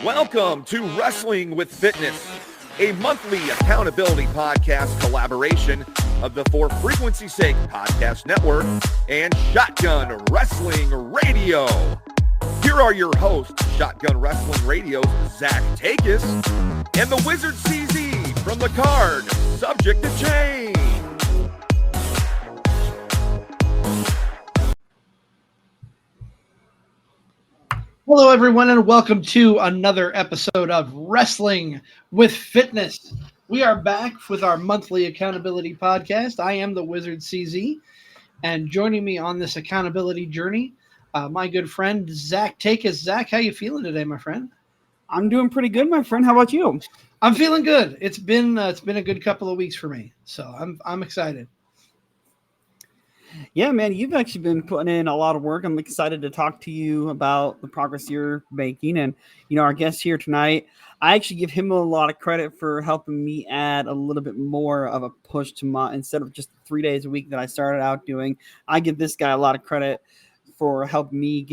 Welcome to Wrestling with Fitness, a monthly accountability podcast collaboration of the For Frequency's Sake Podcast Network and Shotgun Wrestling Radio. Here are your hosts, Shotgun Wrestling Radio's Zach Takis and the Wizard CZ from the card, Subject to Change. Hello, everyone, and welcome to another episode of Wrestling with Fitness. We are back with our monthly accountability podcast. I am the Wizard CZ, and joining me on this accountability journey, my good friend Zach Takis. Zach, how you feeling today, my friend? I'm doing pretty good, my friend. How about you? I'm feeling good. It's been a good couple of weeks for me, so I'm excited. Yeah, man, you've actually been putting in a lot of work. I'm excited to talk to you about the progress you're making. And, you know, our guest here tonight, I actually give him a lot of credit for helping me add a little bit more of a push to my, instead of just 3 days a week that I started out doing, I give this guy a lot of credit for helping me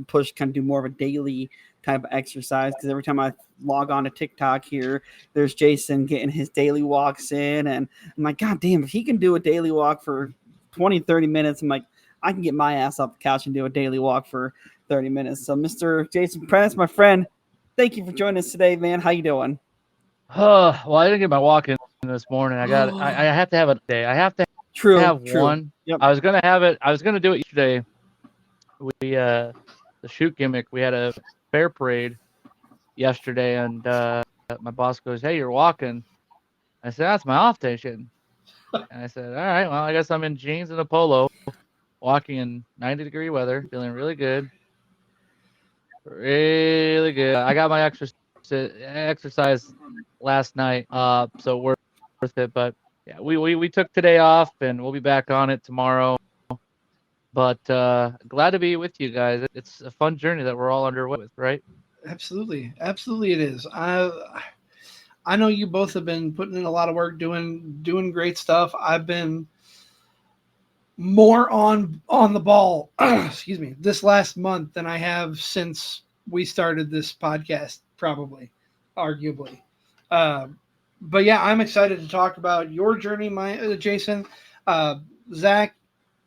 push, kind of do more of a daily type of exercise. Because every time I log on to TikTok here, there's Jason getting his daily walks in. And I'm like, God damn, if he can do a daily walk for 20, 30 minutes. I'm like, I can get my ass off the couch and do a daily walk for 30 minutes. So Mr. Jason Prentice, my friend, thank you for joining us today, man. How you doing? Well, I didn't get my walk in this morning. I have to have a day. I have to have one. Yep. I was going to have it. I was going to do it yesterday. The shoot gimmick, we had a fair parade yesterday, and my boss goes, "Hey, you're walking." I said, "That's my off day." And I said, all right, well, I guess I'm in jeans and a polo, walking in 90-degree weather, feeling really good. Really good. I got my exercise last night, so worth it. But yeah, we took today off, and we'll be back on it tomorrow. But glad to be with you guys. It's a fun journey that we're all underway with, right? Absolutely it is. I know you both have been putting in a lot of work, doing great stuff. I've been more on the ball, excuse me, this last month than I have since we started this podcast, probably, arguably. But yeah, I'm excited to talk about your journey, Jason. Zach,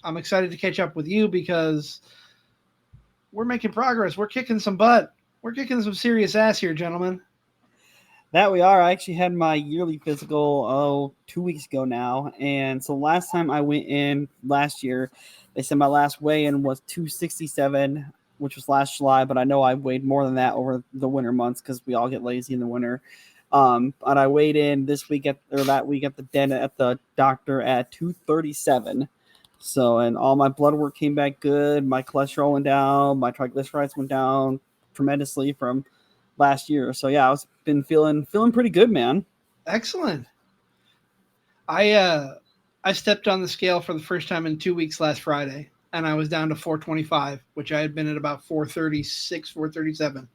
I'm excited to catch up with you because we're making progress. We're kicking some butt. We're kicking some serious ass here, gentlemen. That we are. I actually had my yearly physical 2 weeks ago now. And so last time I went in last year, they said my last weigh-in was 267, which was last July. But I know I weighed more than that over the winter months because we all get lazy in the winter. But I weighed in that week at the doctor at 237. So, and all my blood work came back good. My cholesterol went down. My triglycerides went down tremendously from last year. So yeah, I've been feeling pretty good, man. Excellent. I stepped on the scale for the first time in 2 weeks last Friday, and I was down to 425, which I had been at about 436, 437.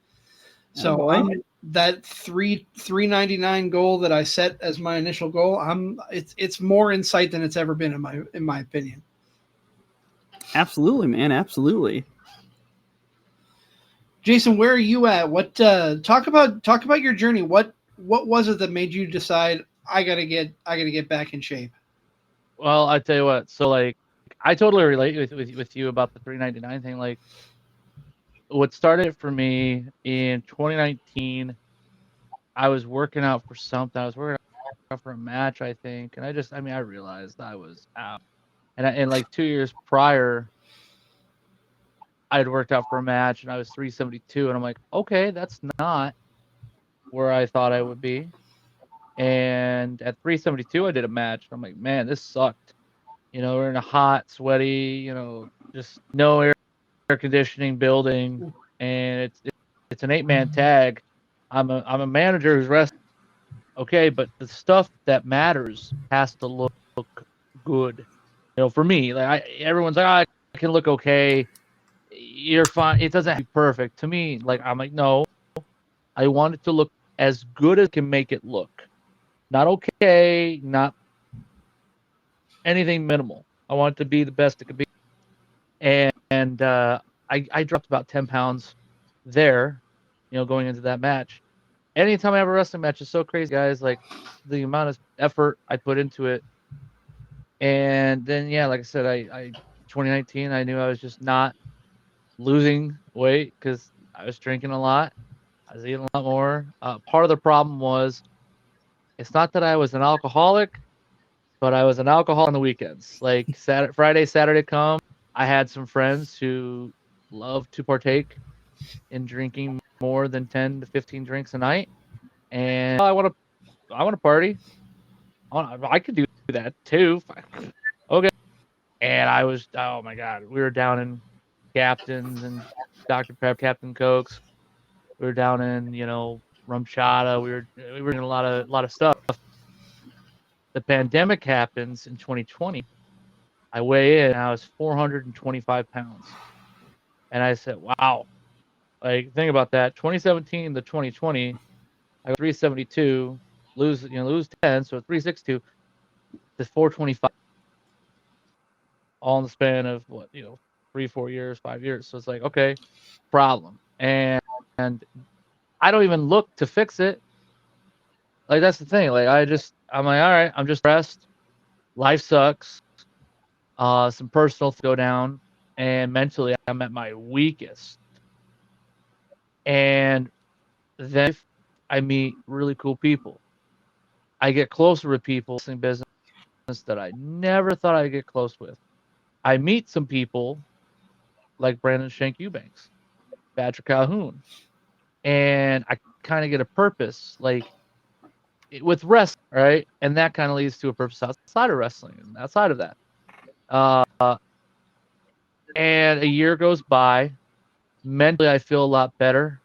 So that 399 goal that I set as my initial goal, it's more in sight than it's ever been in my opinion. Absolutely, man. Absolutely. Jason, where are you at? What talk about your journey? What was it that made you decide I gotta get back in shape? Well, I tell you what. So like, I totally relate with you about the 399 thing. Like, what started for me in 2019, I was working out for something. I was working out for a match, I think, and I realized I was out. And like 2 years prior, I had worked out for a match and I was 372, and I'm like, okay, that's not where I thought I would be. And at 372, I did a match. I'm like, man, this sucked. You know, we're in a hot, sweaty, just no air conditioning building, and it's an 8-man tag. I'm a manager who's resting. Okay, but the stuff that matters has to look good. For me, like everyone's like, I can look okay. You're fine. It doesn't have to be perfect. To me, I'm like, no, I want it to look as good as can make it look. Not okay, not anything minimal. I want it to be the best it could be. And I dropped about 10 pounds there. going into that match. Anytime I have a wrestling match, it's so crazy, guys. Like the amount of effort I put into it. And then, yeah, like I said, I 2019, I knew I was just not losing weight because I was drinking a lot. I was eating a lot more. Part of the problem was it's not that I was an alcoholic, but I was an alcoholic on the weekends. Like Friday, Saturday come, I had some friends who love to partake in drinking more than 10 to 15 drinks a night, and I want to party. I could do that too. Okay. And I was, oh my God, we were down in Captain's and Dr. Pep, Captain Cokes. We were down in, Rum Chata. We were doing a lot of stuff. The pandemic happens in 2020. I weigh in, and I was 425 pounds. And I said, wow. Like, think about that. 2017 to 2020, I got 372, lose 10, so 362 to 425. All in the span of 3, 4 years, 5 years. So it's like, okay, problem. And I don't even look to fix it. Like, that's the thing. Like, I'm like, all right, I'm just stressed. Life sucks. Some personal things go down, and mentally I'm at my weakest. And then I meet really cool people. I get closer with people in business that I never thought I'd get close with. I meet some people like Brandon Shank Eubanks, Patrick Calhoun, and I kind of get a purpose, like with wrestling, right? And that kind of leads to a purpose outside of wrestling and outside of that. And a year goes by. Mentally, I feel a lot better.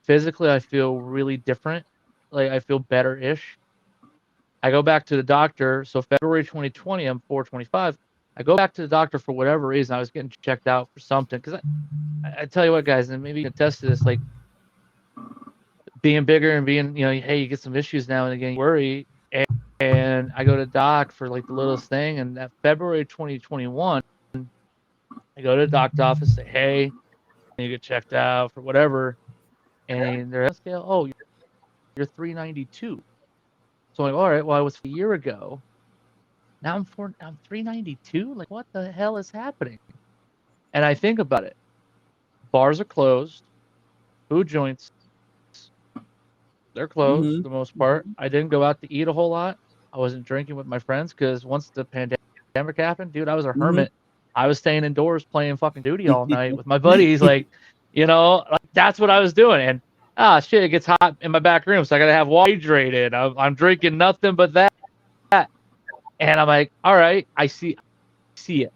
Physically, I feel really different. Like, I feel better-ish. I go back to the doctor. So February 2020, I'm 425. I go back to the doctor for whatever reason. I was getting checked out for something. Because I tell you what, guys, and maybe you can attest to this, like, being bigger and being, hey, you get some issues now and again, you worry. And I go to doc for like the littlest thing. And that February 2021, I go to the doctor's office, say, hey, you get checked out for whatever. And they're at scale, oh, you're 392. So I'm like, all right, well, I was a year ago. Now I'm 392. Like, what the hell is happening? And I think about it. Bars are closed. Food joints, they're closed for the most part. I didn't go out to eat a whole lot. I wasn't drinking with my friends because once the pandemic happened, dude, I was a hermit. I was staying indoors playing fucking duty all night with my buddies. Like, like that's what I was doing. And shit, it gets hot in my back room, so I gotta have water hydrated. I'm drinking nothing but that. And I'm like, all right, I see it.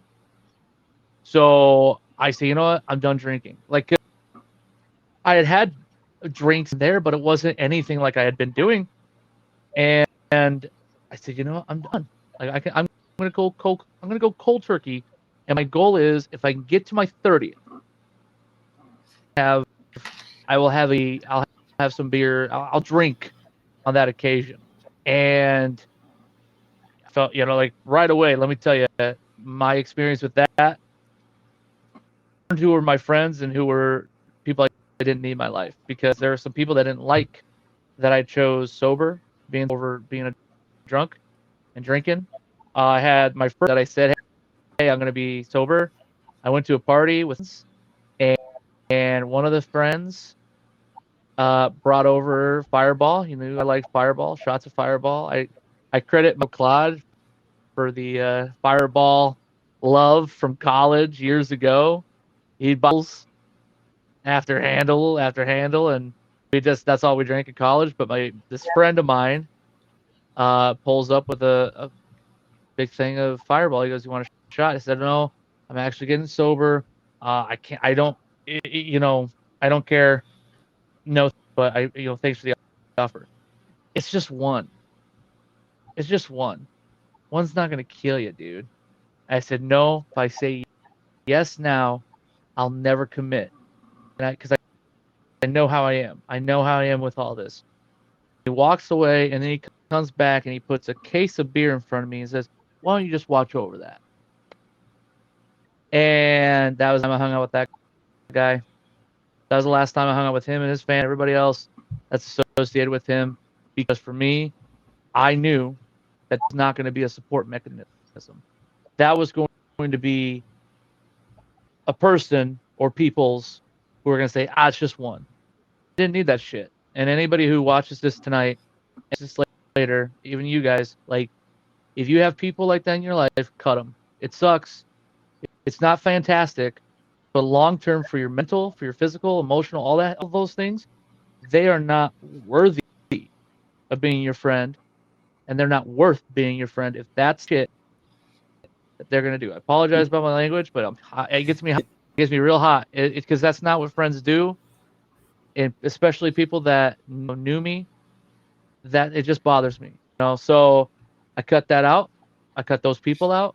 So I say, you know what? I'm done drinking. Like, I had drinks there, but it wasn't anything like I had been doing. And I said, you know what? I'm done. Like, I'm gonna go cold. I'm gonna go cold turkey. And my goal is, if I can get to my 30th, I'll have some beer. I'll drink on that occasion. And I felt, like right away, let me tell you, my experience with that, who were my friends and who were people I didn't need in my life, because there are some people that didn't like that I chose sober, being a drunk and drinking. I had my friend that I said, hey, I'm going to be sober. I went to a party with, and one of the friends brought over Fireball. He knew I liked Fireball, shots of Fireball. I credit Claude for the Fireball love from college years ago. He bottles after handle, and that's all we drank in college. But this friend of mine pulls up with a big thing of Fireball. He goes, you want a shot? I said, no, I'm actually getting sober. I don't care. No, but thanks for the offer. It's just one. One's not going to kill you, dude. I said, no, if I say yes now, I'll never commit. Because I know how I am. I know how I am with all this. He walks away, and then he comes back, and he puts a case of beer in front of me and says, why don't you just watch over that? And that was the time I hung out with that guy. That was the last time I hung out with him and his family, everybody else that's associated with him. Because for me, I knew that's not going to be a support mechanism. That was going to be a person or peoples who are going to say, it's just one. Didn't need that shit. And anybody who watches this tonight, just later, even you guys, like, if you have people like that in your life, cut them. It sucks. It's not fantastic, but long term for your mental, for your physical, emotional, all those things, they are not worthy of being your friend, and they're not worth being your friend if that's shit that they're gonna do. I apologize about my language, but it gets me real hot. It's because that's not what friends do, and especially people that knew me. That it just bothers me, So I cut that out. I cut those people out,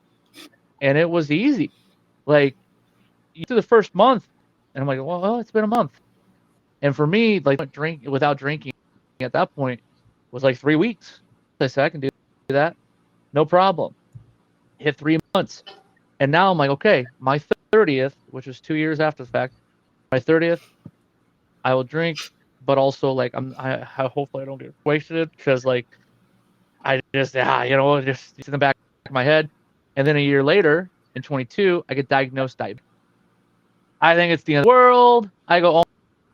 and it was easy. Like through the first month, and I'm like, well, it's been a month, and for me, like without drinking at that point was like 3 weeks. I said I can do that, no problem. Hit 3 months, and now I'm like, okay, my 30th, which was 2 years after the fact, my 30th, I will drink, but also like I hopefully I don't get wasted because like I just just in the back of my head, and then a year later in 22, I get diagnosed diabetic. I think it's the end of the world. I go,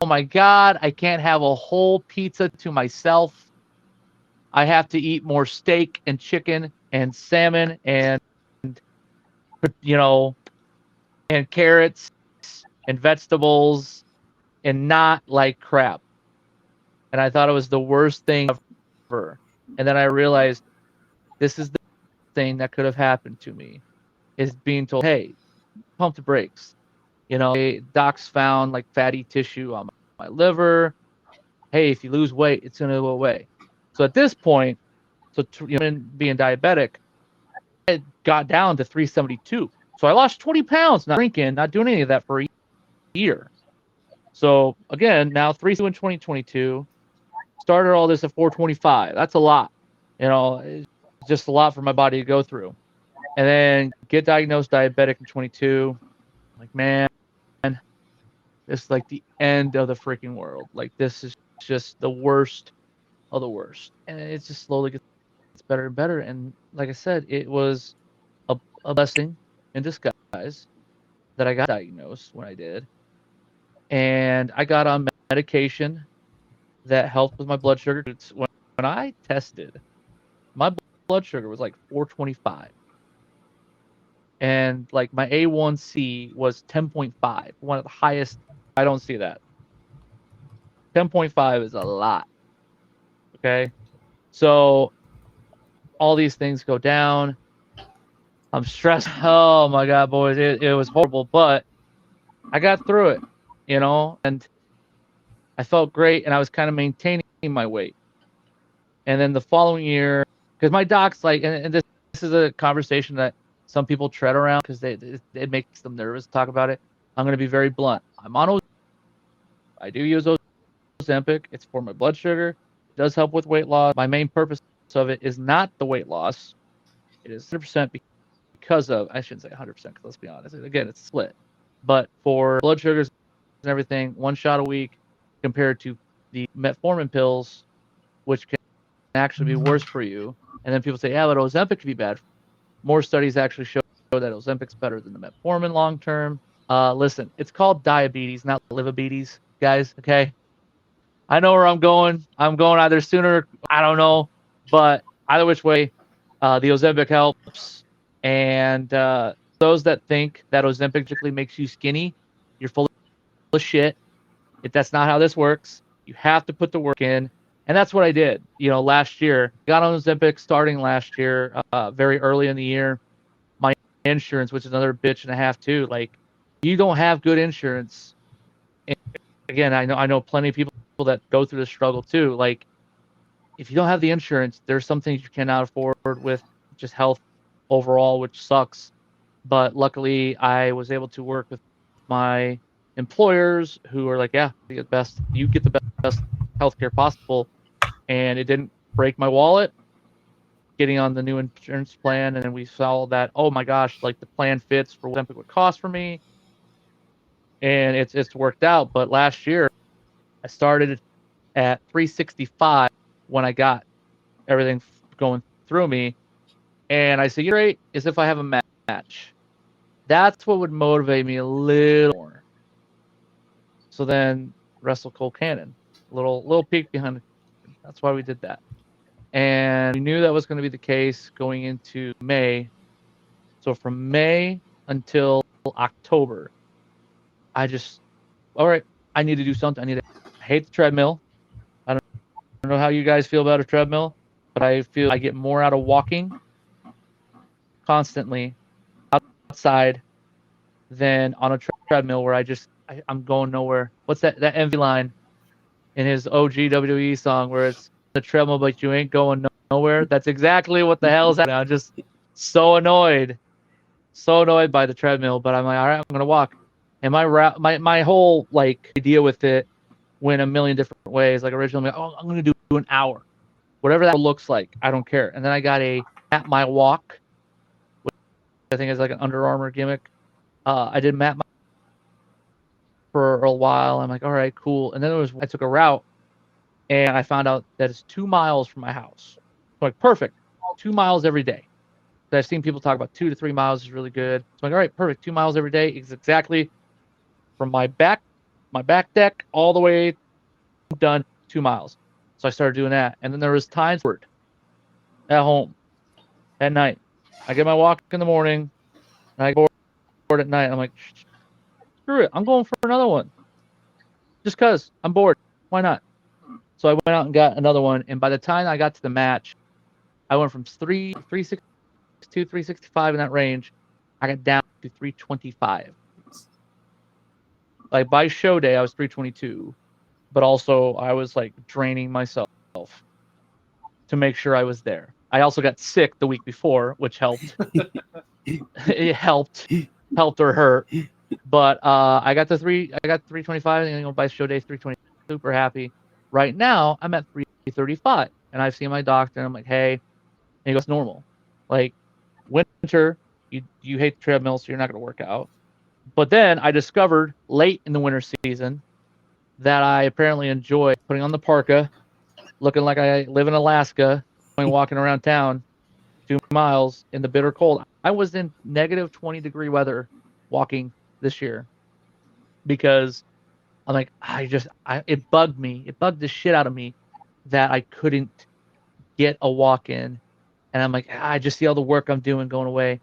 oh my God, I can't have a whole pizza to myself. I have to eat more steak and chicken and salmon and and carrots and vegetables and not like crap. And I thought it was the worst thing ever. And then I realized this is the thing that could have happened to me, is being told, hey, pump the brakes. Docs found like fatty tissue on my liver. Hey, if you lose weight, it's going to go away. So at this point, being diabetic, I got down to 372. So I lost 20 pounds, not drinking, not doing any of that for a year. So again, now 3 in 2022, started all this at 425. That's a lot. It's just a lot for my body to go through. And then get diagnosed diabetic in 22. Like, man, it's like the end of the freaking world. Like, this is just the worst of the worst. And it just slowly gets better and better. And like I said, it was a blessing in disguise that I got diagnosed when I did. And I got on medication that helped with my blood sugar. When I tested, my blood sugar was like 425. And like my A1C was 10.5, one of the highest. I don't see that. 10.5 is a lot. Okay. So all these things go down. I'm stressed. Oh my God, boys. It was horrible, but I got through it, and I felt great, and I was kind of maintaining my weight. And then the following year, because my doc's like, and this is a conversation that some people tread around because it makes them nervous to talk about it. I'm going to be very blunt. I do use Ozempic. It's for my blood sugar. It does help with weight loss. My main purpose of it is not the weight loss. It is 100% because of, I shouldn't say 100% because let's be honest. Again, it's split. But for blood sugars and everything, 1 shot a week compared to the metformin pills, which can actually be worse for you. And then people say, yeah, but Ozempic could be bad. More studies actually show that Ozempic's better than the metformin long term. Listen, it's called diabetes, not livabetes, guys. Okay. I know where I'm going. I'm going either sooner. I don't know, but either which way, the Ozempic helps. And those that think that Ozempic particularly makes you skinny, you're full of shit. That's not how this works. You have to put the work in. And that's what I did, last year. Got on Ozempic starting last year, very early in the year. My insurance, which is another bitch and a half too. Like, you don't have good insurance. And again, I know plenty of people that go through this struggle too. Like, if you don't have the insurance, there's some things you cannot afford with just health overall, which sucks. But luckily, I was able to work with my employers who are like, yeah, you get the best healthcare possible. And it didn't break my wallet getting on the new insurance plan. And then we saw that, oh my gosh, like the plan fits for what Ozempic would cost for me. and it's worked out. But last year, I started at 365 when I got everything going through me, and I said, "Great is if I have a match." That's what would motivate me a little more. So then wrestle Cole Cannon, little peek behind. That's why we did that, and we knew that was going to be the case going into May. So from May until October, I just, all right, I need to do something. I hate the treadmill. I don't know how you guys feel about a treadmill, but I feel I get more out of walking constantly outside than on a treadmill where I'm going nowhere. What's that MV line in his OG WWE song where it's the treadmill, but you ain't going nowhere? That's exactly what the hell's happening. I'm just so annoyed by the treadmill, but I'm like, all right, I'm gonna walk. And my whole like idea with it went a million different ways. Like originally, I'm gonna do an hour, whatever that looks like. I don't care. And then I got a Map My Walk, which I think is like an Under Armour gimmick. I did Map My for a while. I'm like, all right, cool. And then I took a route, and I found out that it's 2 miles from my house. So like perfect, 2 miles every day. I've seen people talk about 2 to 3 miles is really good. So I'm like, all right, perfect. 2 miles every day is exactly from my back deck all the way done 2 miles. So I started doing that. And then there was times at home at night. I get my walk in the morning and I go bored at night. I'm like, screw it. I'm going for another one. Just because I'm bored. Why not? So I went out and got another one. And by the time I got to the match, I went from 362, 365 in that range. I got down to 325. Like by show day, I was 322, but also I was like draining myself to make sure I was there. I also got sick the week before, which helped. It helped or hurt. But I got 325, and by show day 320. Super happy. Right now I'm at 335, and I've seen my doctor, and I'm like, hey, and he goes, normal. Like winter, you hate the treadmill, so you're not going to work out. But then I discovered late in the winter season that I apparently enjoy putting on the parka, looking like I live in Alaska, walking around town 2 miles in the bitter cold. I was in negative 20-degree weather walking this year because I'm like, it bugged me. It bugged the shit out of me that I couldn't get a walk in. And I'm like, I just see all the work I'm doing going away.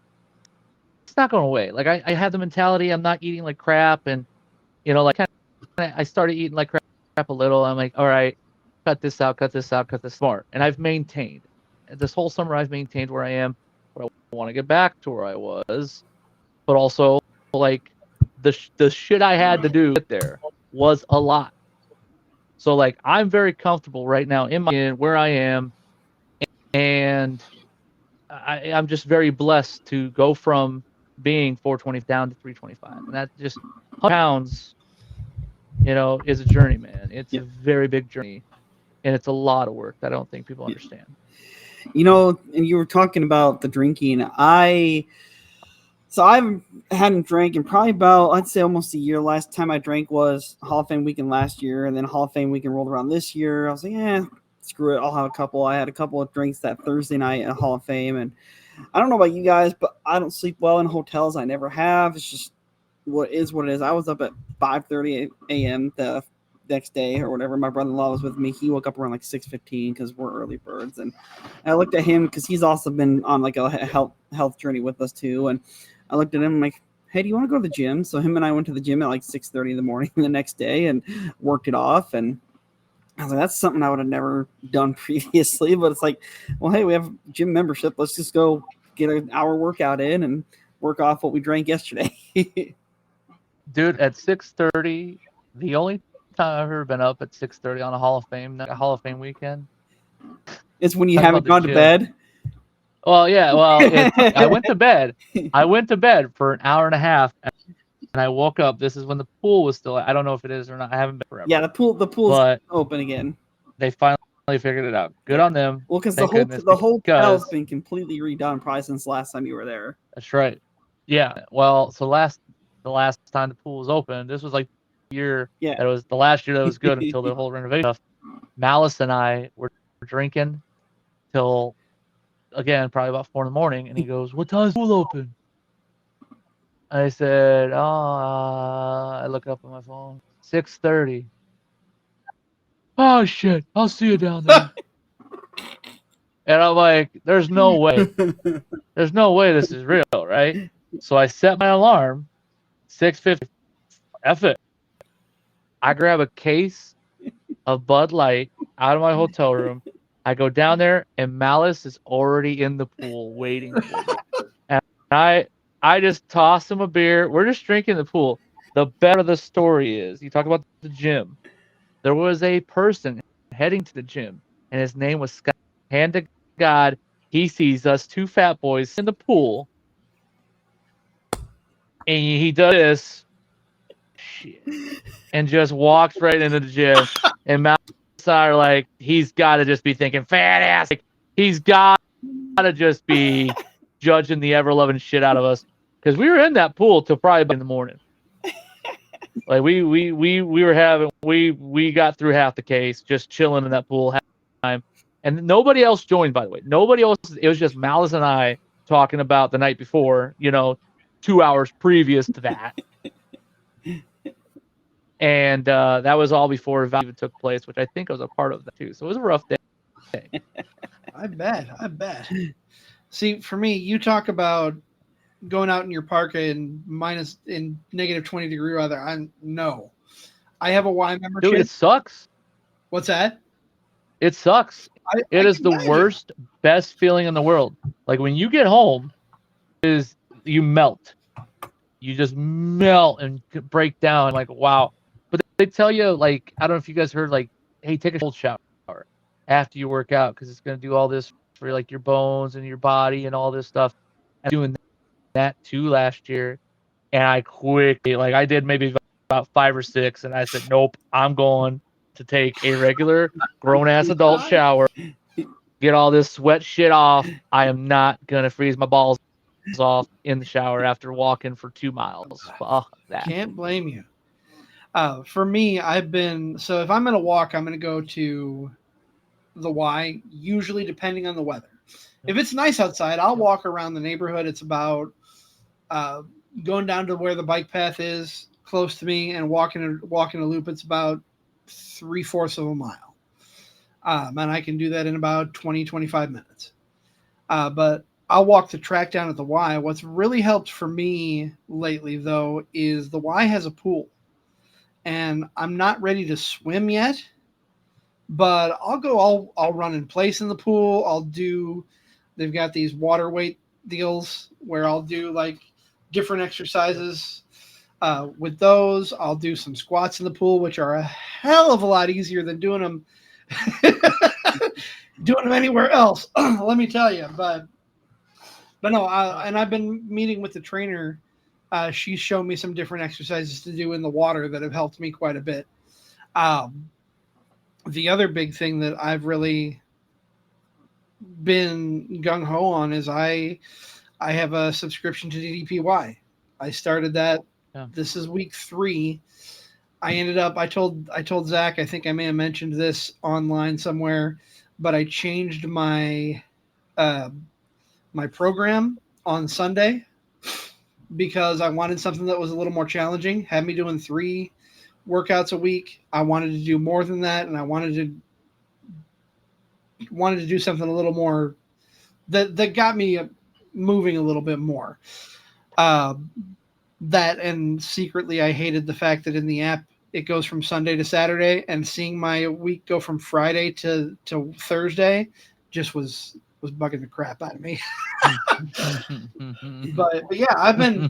It's not going away. Like I have the mentality I'm not eating like crap, and like I started eating like crap a little. I'm like, all right, cut this out, smart. And I've maintained this whole summer. I've maintained where I am, but I want to get back to where I was. But also, like the shit I had to do there was a lot. So like I'm very comfortable right now in where I am, and I'm just very blessed to go from being 420 down to 325, and that just 100 pounds, is a journey, man. It's a very big journey, and it's a lot of work that I don't think people understand. And you were talking about the drinking. I hadn't drank in probably about, I'd say almost a year. Last time I drank was Hall of Fame weekend last year, and then Hall of Fame weekend rolled around this year. I was like, screw it, I'll have a couple. I had a couple of drinks that Thursday night at Hall of Fame, and I don't know about you guys, but I don't sleep well in hotels. I never have. It's just what it is. I was up at 5:30 a.m. the next day or whatever. My brother-in-law was with me. He woke up around like 6:15 because we're early birds, and I looked at him because he's also been on like a health journey with us too, and I looked at him like, hey, do you want to go to the gym? So him and I went to the gym at like 6:30 in the morning the next day and worked it off, and I was like, that's something I would have never done previously, but it's like, well, hey, we have gym membership. Let's just go get an hour workout in and work off what we drank yesterday. Dude, at 6:30, the only time I've ever been up at 6:30 on a Hall of Fame weekend. It's when you haven't gone to bed. Well, yeah. Well, I went to bed. I went to bed for an hour and a half, and I woke up. This is when the pool was still. I don't know if it is or not. I haven't been forever. Yeah, the pool's open again. They finally figured it out. Good on them. Well, because the whole hotel's been completely redone probably since last time you were there. That's right. Yeah. Well, so last the last time the pool was open. This was like the year Yeah. that was the last year that was good until the whole renovation stuff. Malice and I were drinking till, again, probably about 4 in the morning, and he goes, "What time's the pool open?" I said, "Oh," I look up on my phone, 6:30. Oh shit! I'll see you down there. And I'm like, "There's no way. There's no way this is real, right?" So I set my alarm, 6:50. F it. I grab a case of Bud Light out of my hotel room. I go down there, and Malice is already in the pool waiting for me. And I just toss him a beer. We're just drinking the pool. The better the story is, you talk about the gym. There was a person heading to the gym, and his name was Scott. Hand to God, he sees us two fat boys in the pool, and he does this shit and just walks right into the gym. And Malice and I are like, he's got to just be thinking, fat ass. Like, he's got to just be judging the ever loving shit out of us, because we were in that pool till probably in the morning. Like we were having we got through half the case just chilling in that pool half the time, and nobody else joined. By the way, nobody else. It was just Malice and I talking about the night before. 2 hours previous to that, and that was all before Val even took place, which I think I was a part of that too. So it was a rough day. I bet. See, for me, you talk about going out in your parka in negative 20-degree weather. I have a Y membership. Dude, it sucks. What's that? It sucks. It I is can the imagine. worst, best feeling in the world. Like when you get home, is you melt. You just melt and break down. Like, wow. But they tell you, like, I don't know if you guys heard, like, hey, take a cold shower after you work out, because it's going to do all this for like your bones and your body and all this stuff. I'm doing that too last year, and I quickly, like, I did maybe about 5 or 6, and I said, nope, I'm going to take a regular grown-ass adult shower, get all this sweat shit off. I am not going to freeze my balls off in the shower after walking for 2 miles. Fuck that. Can't blame you. For me, if I'm going to walk, I'm going to go to the Y, usually depending on the weather. If it's nice outside, I'll walk around the neighborhood. It's about going down to where the bike path is close to me and walking a loop. It's about 3/4 of a mile. And I can do that in about 20-25 minutes. But I'll walk the track down at the Y. What's really helped for me lately, though, is the Y has a pool. And I'm not ready to swim yet, but I'll run in place in the pool. They've got these water weight deals where I'll do like different exercises with those. I'll do some squats in the pool, which are a hell of a lot easier than doing them anywhere else. Let me tell you, but no, and I've been meeting with the trainer. She's shown me some different exercises to do in the water that have helped me quite a bit. The other big thing that I've really been gung-ho on is I have a subscription to DDPY. I started that. Yeah. This is week 3. I told Zach, I think I may have mentioned this online somewhere, but I changed my my program on Sunday because I wanted something that was a little more challenging. Had me doing 3 workouts a week. I wanted to do more than that, and I wanted to do something a little more that got me moving a little bit more. That, and secretly I hated the fact that in the app it goes from Sunday to Saturday, and seeing my week go from Friday to Thursday just was bugging the crap out of me. but yeah,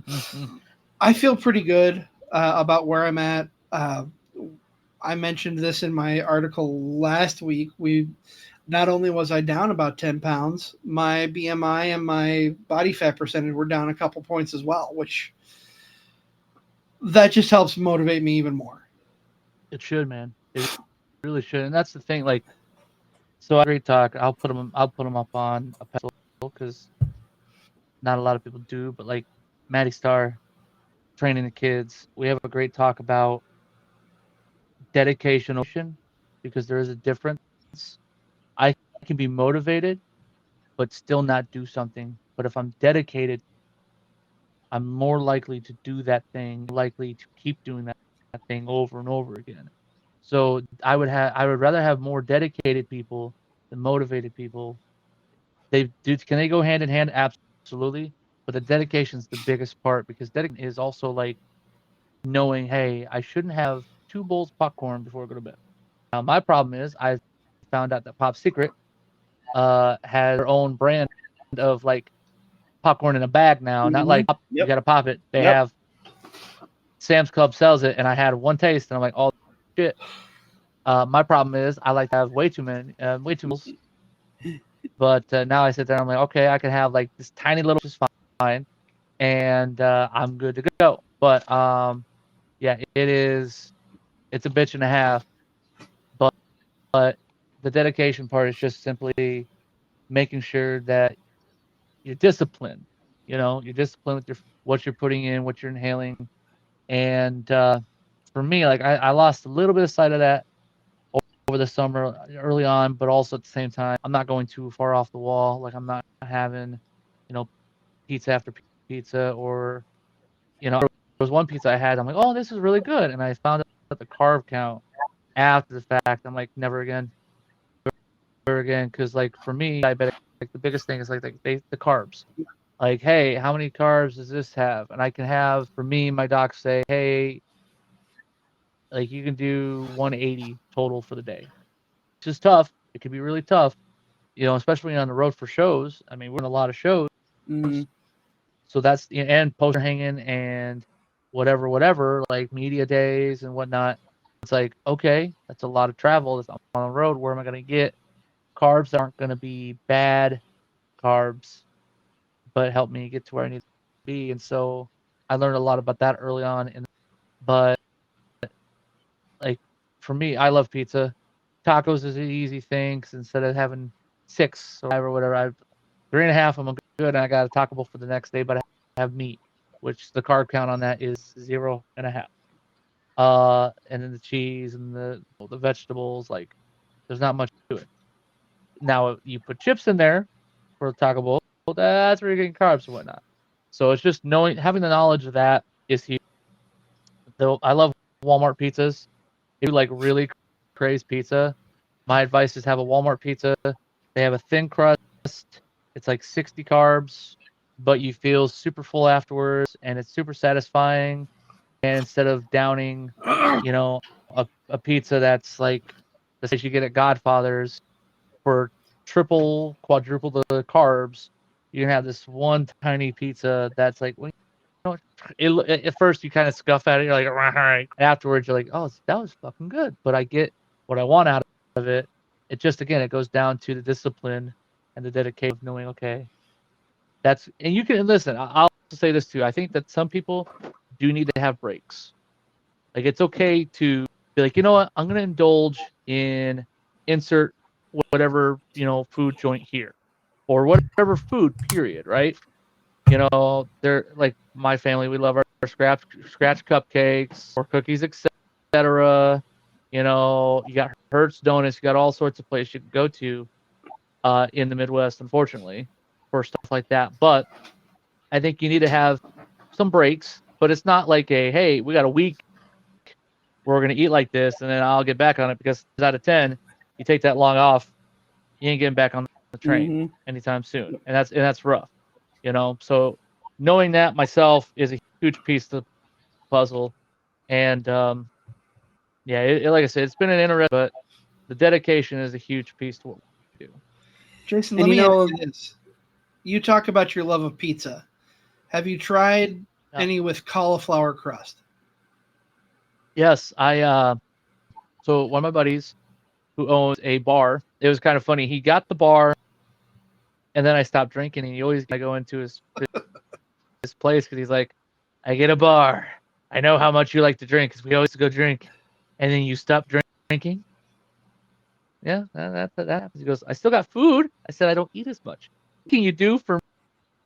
I feel pretty good about where I'm at. I mentioned this in my article last week. Not only was I down about 10 pounds, my BMI and my body fat percentage were down a couple points as well, which that just helps motivate me even more. It should, man. It really should. And that's the thing. Like, so great talk. I'll put them up on a pedestal because not a lot of people do. But like Maddie Starr, training the kids, we have a great talk about dedication, because there is a difference. I can be motivated, but still not do something. But if I'm dedicated, I'm more likely to do that thing, likely to keep doing that thing over and over again. So I would rather have more dedicated people than motivated people. Can they go hand in hand? Absolutely. But the dedication is the biggest part, because dedication is also like knowing, hey, I shouldn't have 2 bowls of popcorn before I go to bed. Now my problem is I found out that Pop Secret has their own brand of like popcorn in a bag now, not like you gotta pop it. They have Sam's Club sells it, and I had one taste, and I'm like, oh shit. My problem is I like to have way too many, but now I sit there, and I'm like, okay, I can have like this tiny little, just fine, and I'm good to go. But yeah, it's a bitch and a half, but the dedication part is just simply making sure that you're disciplined. You're disciplined with what you're putting in, what you're inhaling, and for me, like I lost a little bit of sight of that over the summer early on, but also at the same time, I'm not going too far off the wall. Like I'm not having, pizza after pizza, or, there was one pizza I had. I'm like, oh, this is really good, and I found out the carb count after the fact. I'm like, never again, because like for me, diabetic, like the biggest thing is like the carbs. Like, hey, how many carbs does this have? And I can have, for me, my docs say, hey, like you can do 180 total for the day. It's just tough. It can be really tough, especially when you're on the road for shows. I mean, we're in a lot of shows. Mm-hmm. So that's, and poster hanging and whatever, like media days and whatnot. It's like, okay, that's a lot of travel. If I'm on the road, where am I going to get carbs that aren't going to be bad carbs, but help me get to where I need to be? And so I learned a lot about that early on. But like for me, I love pizza. Tacos is an easy thing, because instead of having 6 or whatever, I have 3.5. I'm good, and I got a Taco Bell for the next day, but I have meat, which the carb count on that is 0.5. And then the cheese and the vegetables, like there's not much to it. Now you put chips in there for the Taco Bell, that's where you're getting carbs and whatnot. So it's just having the knowledge of that is huge. Though I love Walmart pizzas. If you like really crazy pizza, my advice is have a Walmart pizza. They have a thin crust. It's like 60 carbs, but you feel super full afterwards, and it's super satisfying. And instead of downing, a pizza that's like the size you get at Godfather's for triple, quadruple the carbs, you can have this one tiny pizza that's like, at first you kind of scuff at it, you're like, all right. Afterwards, you're like, oh, that was fucking good. But I get what I want out of it. It just, again, it goes down to the discipline and the dedication of knowing, okay, and you can listen. I'll say this too. I think that some people do need to have breaks. Like it's okay to be like, you know what, I'm going to indulge in insert whatever, food joint here, or whatever food, period, right? They're like my family, we love our scratch cupcakes or cookies, etc. You got Hertz Donuts, you got all sorts of places you can go to in the Midwest, unfortunately, for stuff like that. But I think you need to have some breaks, but it's not like hey, we got a week where we're going to eat like this, and then I'll get back on it, because out of 10, you take that long off, you ain't getting back on the train anytime soon. And that's rough. So knowing that myself is a huge piece of the puzzle. And yeah, like I said, it's been an interesting, but the dedication is a huge piece to what we do. Jason, let me ask you this. You talk about your love of pizza. Have you tried any with cauliflower crust? Yes, so one of my buddies who owns a bar, it was kind of funny. He got the bar, and then I stopped drinking, and he always go into his place, because he's like, I get a bar. I know how much you like to drink, because we always go drink, and then you stop drinking. Yeah, that happens. He goes, I still got food. I said, I don't eat as much. What can you do for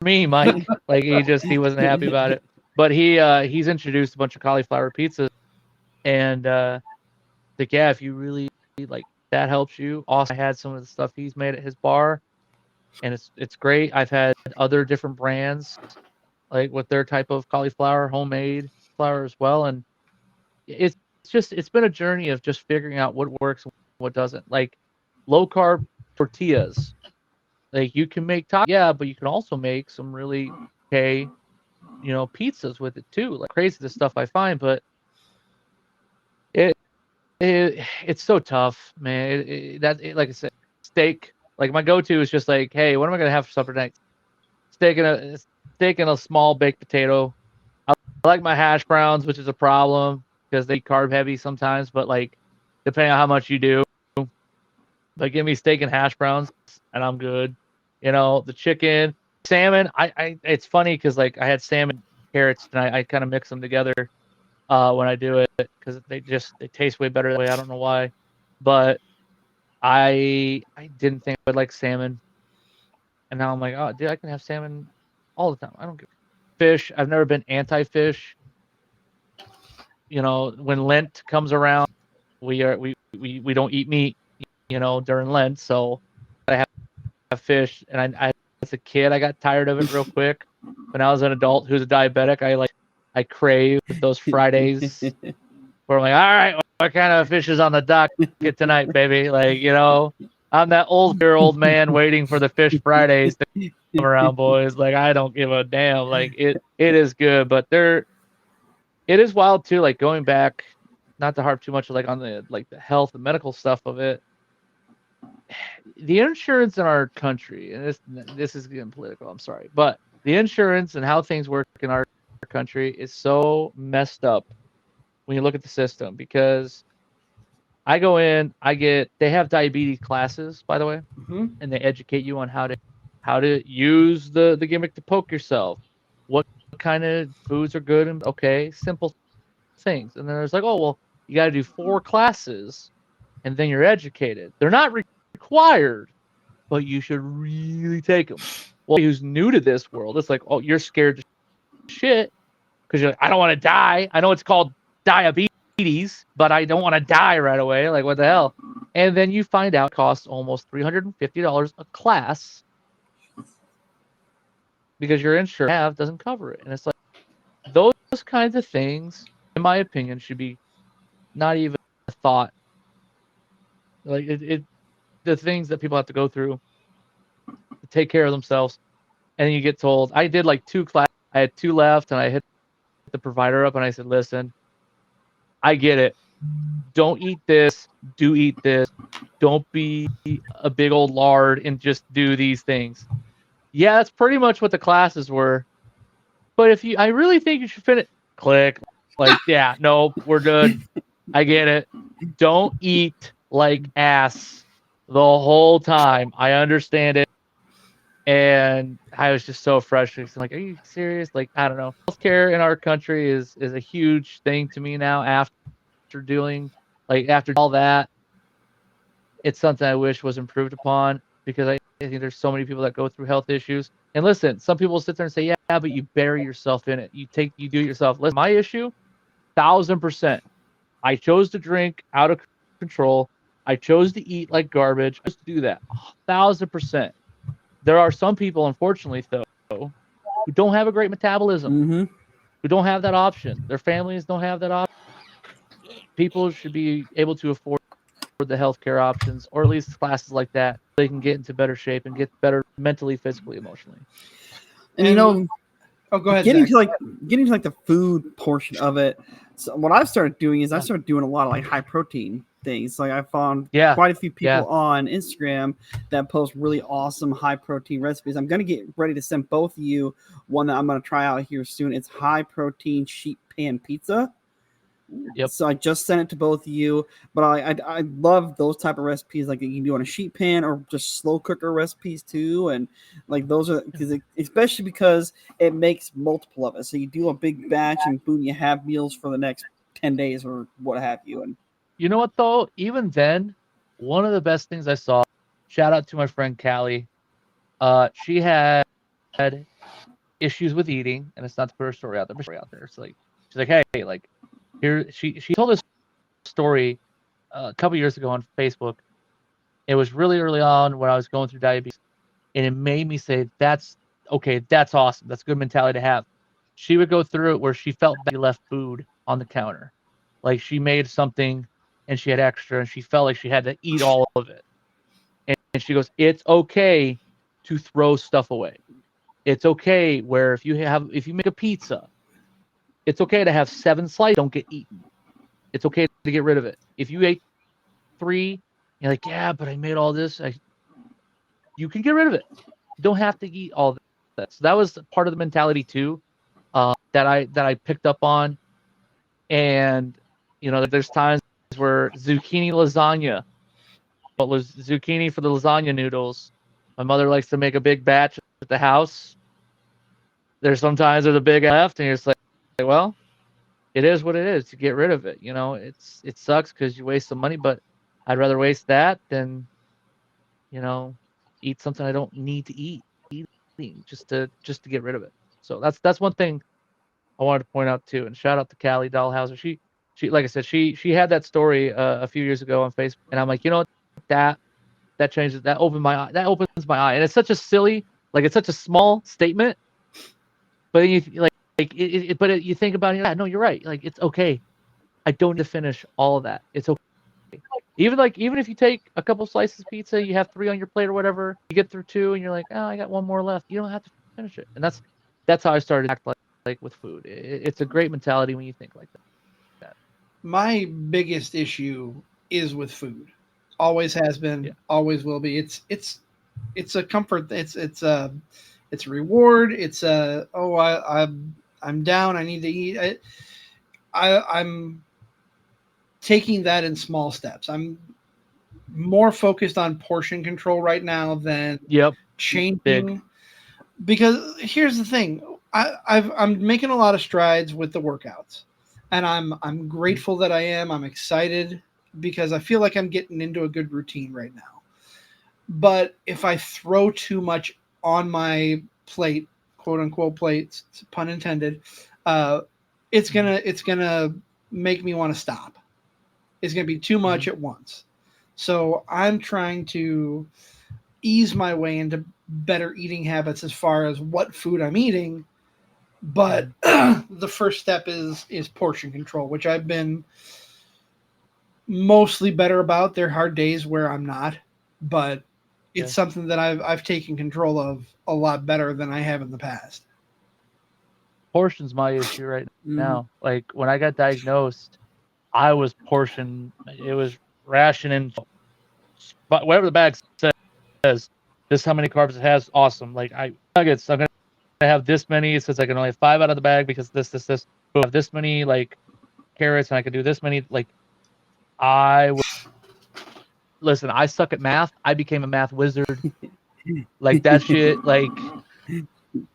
me, Mike? Like he wasn't happy about it. But he's introduced a bunch of cauliflower pizzas, and like, yeah, if you really like that helps you. Also, I had some of the stuff he's made at his bar, and it's great. I've had other different brands like with their type of cauliflower, homemade flour as well, and it's been a journey of just figuring out what works and what doesn't. Like low carb tortillas, like you can make yeah, but you can also make some really okay, pizzas with it too. Like crazy the stuff I find, but it's so tough, man. Like I said, steak. Like my go-to is just like, hey, what am I gonna have for supper tonight? Steak and a small baked potato. I like my hash browns, which is a problem because they carb heavy sometimes. But like, depending on how much you do, but give me steak and hash browns, and I'm good. The chicken, salmon. It's funny because like I had salmon carrots and I kind of mix them together when I do it because they taste way better that way. I don't know why, but I didn't think I'd like salmon, and now I'm like, oh, dude, I can have salmon all the time. I don't give fish. I've never been anti-fish. When Lent comes around, we don't eat meat. During Lent, so I have fish, and I as a kid I got tired of it real quick. When I was an adult who's a diabetic, I crave those Fridays where I'm like, all right, what kind of fish is on the docket tonight, baby? Like, I'm that old man waiting for the fish Fridays to come around, boys. Like, I don't give a damn. Like, it is good, but it is wild too. Like going back, not to harp too much like on the health and medical stuff of it. The insurance in our country, and this is getting political, I'm sorry, but the insurance and how things work in our country is so messed up when you look at the system, because I go in, they have diabetes classes, by the way, and they educate you on how to use the gimmick to poke yourself, what kind of foods are good, and okay, simple things. And then there's like, oh, well, you got to do 4 classes and then you're educated. They're not required, but you should really take them. Well, who's new to this world, it's like, oh, you're scared to shit because you're like, I don't want to die. I know it's called diabetes, but I don't want to die right away. Like, what the hell? And then you find out it costs almost $350 a class because your insurance doesn't cover it. And it's like, those kinds of things, in my opinion, should be not even a thought. Like the things that people have to go through to take care of themselves, and then you get told. I did like 2 classes. I had 2 left, and I hit the provider up, and I said, "Listen, I get it. Don't eat this. Do eat this. Don't be a big old lard and just do these things." Yeah, that's pretty much what the classes were. But I really think you should finish. Click. Like, yeah, no, we're good. I get it. Don't eat like ass the whole time. I understand it. And I was just so frustrated. I'm like, are you serious? Like, I don't know. Healthcare in our country is a huge thing to me now after all that. It's something I wish was improved upon, because I think there's so many people that go through health issues. And listen, some people sit there and say, yeah, but you bury yourself in it. You do it yourself. Listen, my issue, 1,000%. I chose to drink out of control. I chose to eat like garbage. I chose to do that. 1,000%. There are some people, unfortunately, though, who don't have a great metabolism, who don't have that option. Their families don't have that option. People should be able to afford the healthcare options, or at least classes like that. They can get into better shape and get better mentally, physically, emotionally. And oh, go ahead. Getting to the food portion of it. So what I've started doing is I started doing a lot of like high protein things. Like I found quite a few people on Instagram that post really awesome high protein recipes. I'm gonna get ready to send both of you one that I'm gonna try out here soon. It's high protein sheet pan pizza. Yep. So I just sent it to both of you, but I love those type of recipes, like you can do on a sheet pan or just slow cooker recipes too, and like those are especially because it makes multiple of it. So you do a big batch and boom, you have meals for the next 10 days or what have you. And you know what though? Even then, one of the best things I saw. Shout out to my friend Callie. She had issues with eating, and it's not to put her story out there. It's like she's like, hey, like here she told this story a couple years ago on Facebook. It was really early on when I was going through diabetes, and it made me say, that's okay, that's awesome. That's a good mentality to have. She would go through it where she felt bad she left food on the counter. Like she made something and she had extra and she felt like she had to eat all of it. And she goes, it's okay to throw stuff away. It's okay where if you make a pizza, it's okay to have 7 slices don't get eaten. It's okay to get rid of it. If you ate 3, you're like, yeah, but I made all this. You can get rid of it. You don't have to eat all that. So that was part of the mentality too, that I picked up on. And there's times where zucchini lasagna, what was zucchini for the lasagna noodles. My mother likes to make a big batch at the house. There's sometimes there's a big left, and you're just like, well, it is what it is. You get rid of it. It sucks because you waste some money, but I'd rather waste that than eat something I don't need to eat just to get rid of it. So that's one thing I wanted to point out too. And shout out to Callie Dahlhauser. She like I said, she had that story a few years ago on Facebook, and I'm like, that changes, that opens my eye, and it's such a silly, like it's such a small statement, but then you think about it, yeah, no, you're right. Like it's okay. I don't need to finish all of that. It's okay. Even if you take a couple slices of pizza, you have 3 on your plate or whatever, you get through 2 and you're like, oh, I got 1 more left. You don't have to finish it. And that's how I started to act like with food. It's a great mentality when you think like that. My biggest issue is with food. Always has been, Yeah. Always will be. It's a comfort. It's a reward. It's I'm down. I need to eat. I'm taking that in small steps. I'm more focused on portion control right now than changing. Big. Because here's the thing, I'm making a lot of strides with the workouts, and I'm grateful that I am. I'm excited because I feel like I'm getting into a good routine right now. But if I throw too much on my plate, quote unquote plate, pun intended, it's gonna make me want to stop. It's gonna be too much at once. So I'm trying to ease my way into better eating habits as far as what food I'm eating. But the first step is portion control, which I've been mostly better about. There are hard days where I'm not, but it's something that I've taken control of a lot better than I have in the past. Portion's my issue right now. Like when I got diagnosed, I was portion. It was rationing, but whatever the bag says, this is how many carbs it has. Awesome. Like nuggets, I'm gonna have this many. It says I can only have 5 out of the bag because this. But I have this many like carrots, and I can do this many. Like listen. I suck at math. I became a math wizard. Like that shit. Like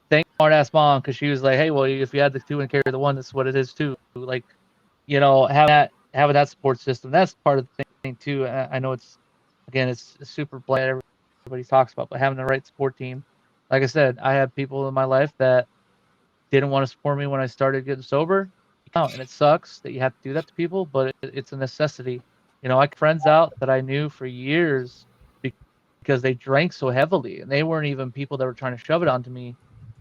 thank smart ass mom, because she was like, hey, well, if you add the 2 and carry the 1, that's what it is too. Like, having that support system, that's part of the thing too. I know it's super bland, everybody talks about, but having the right support team. Like I said, I have people in my life that didn't want to support me when I started getting sober. And it sucks that you have to do that to people, but it's a necessity. I got friends out that I knew for years because they drank so heavily, and they weren't even people that were trying to shove it onto me.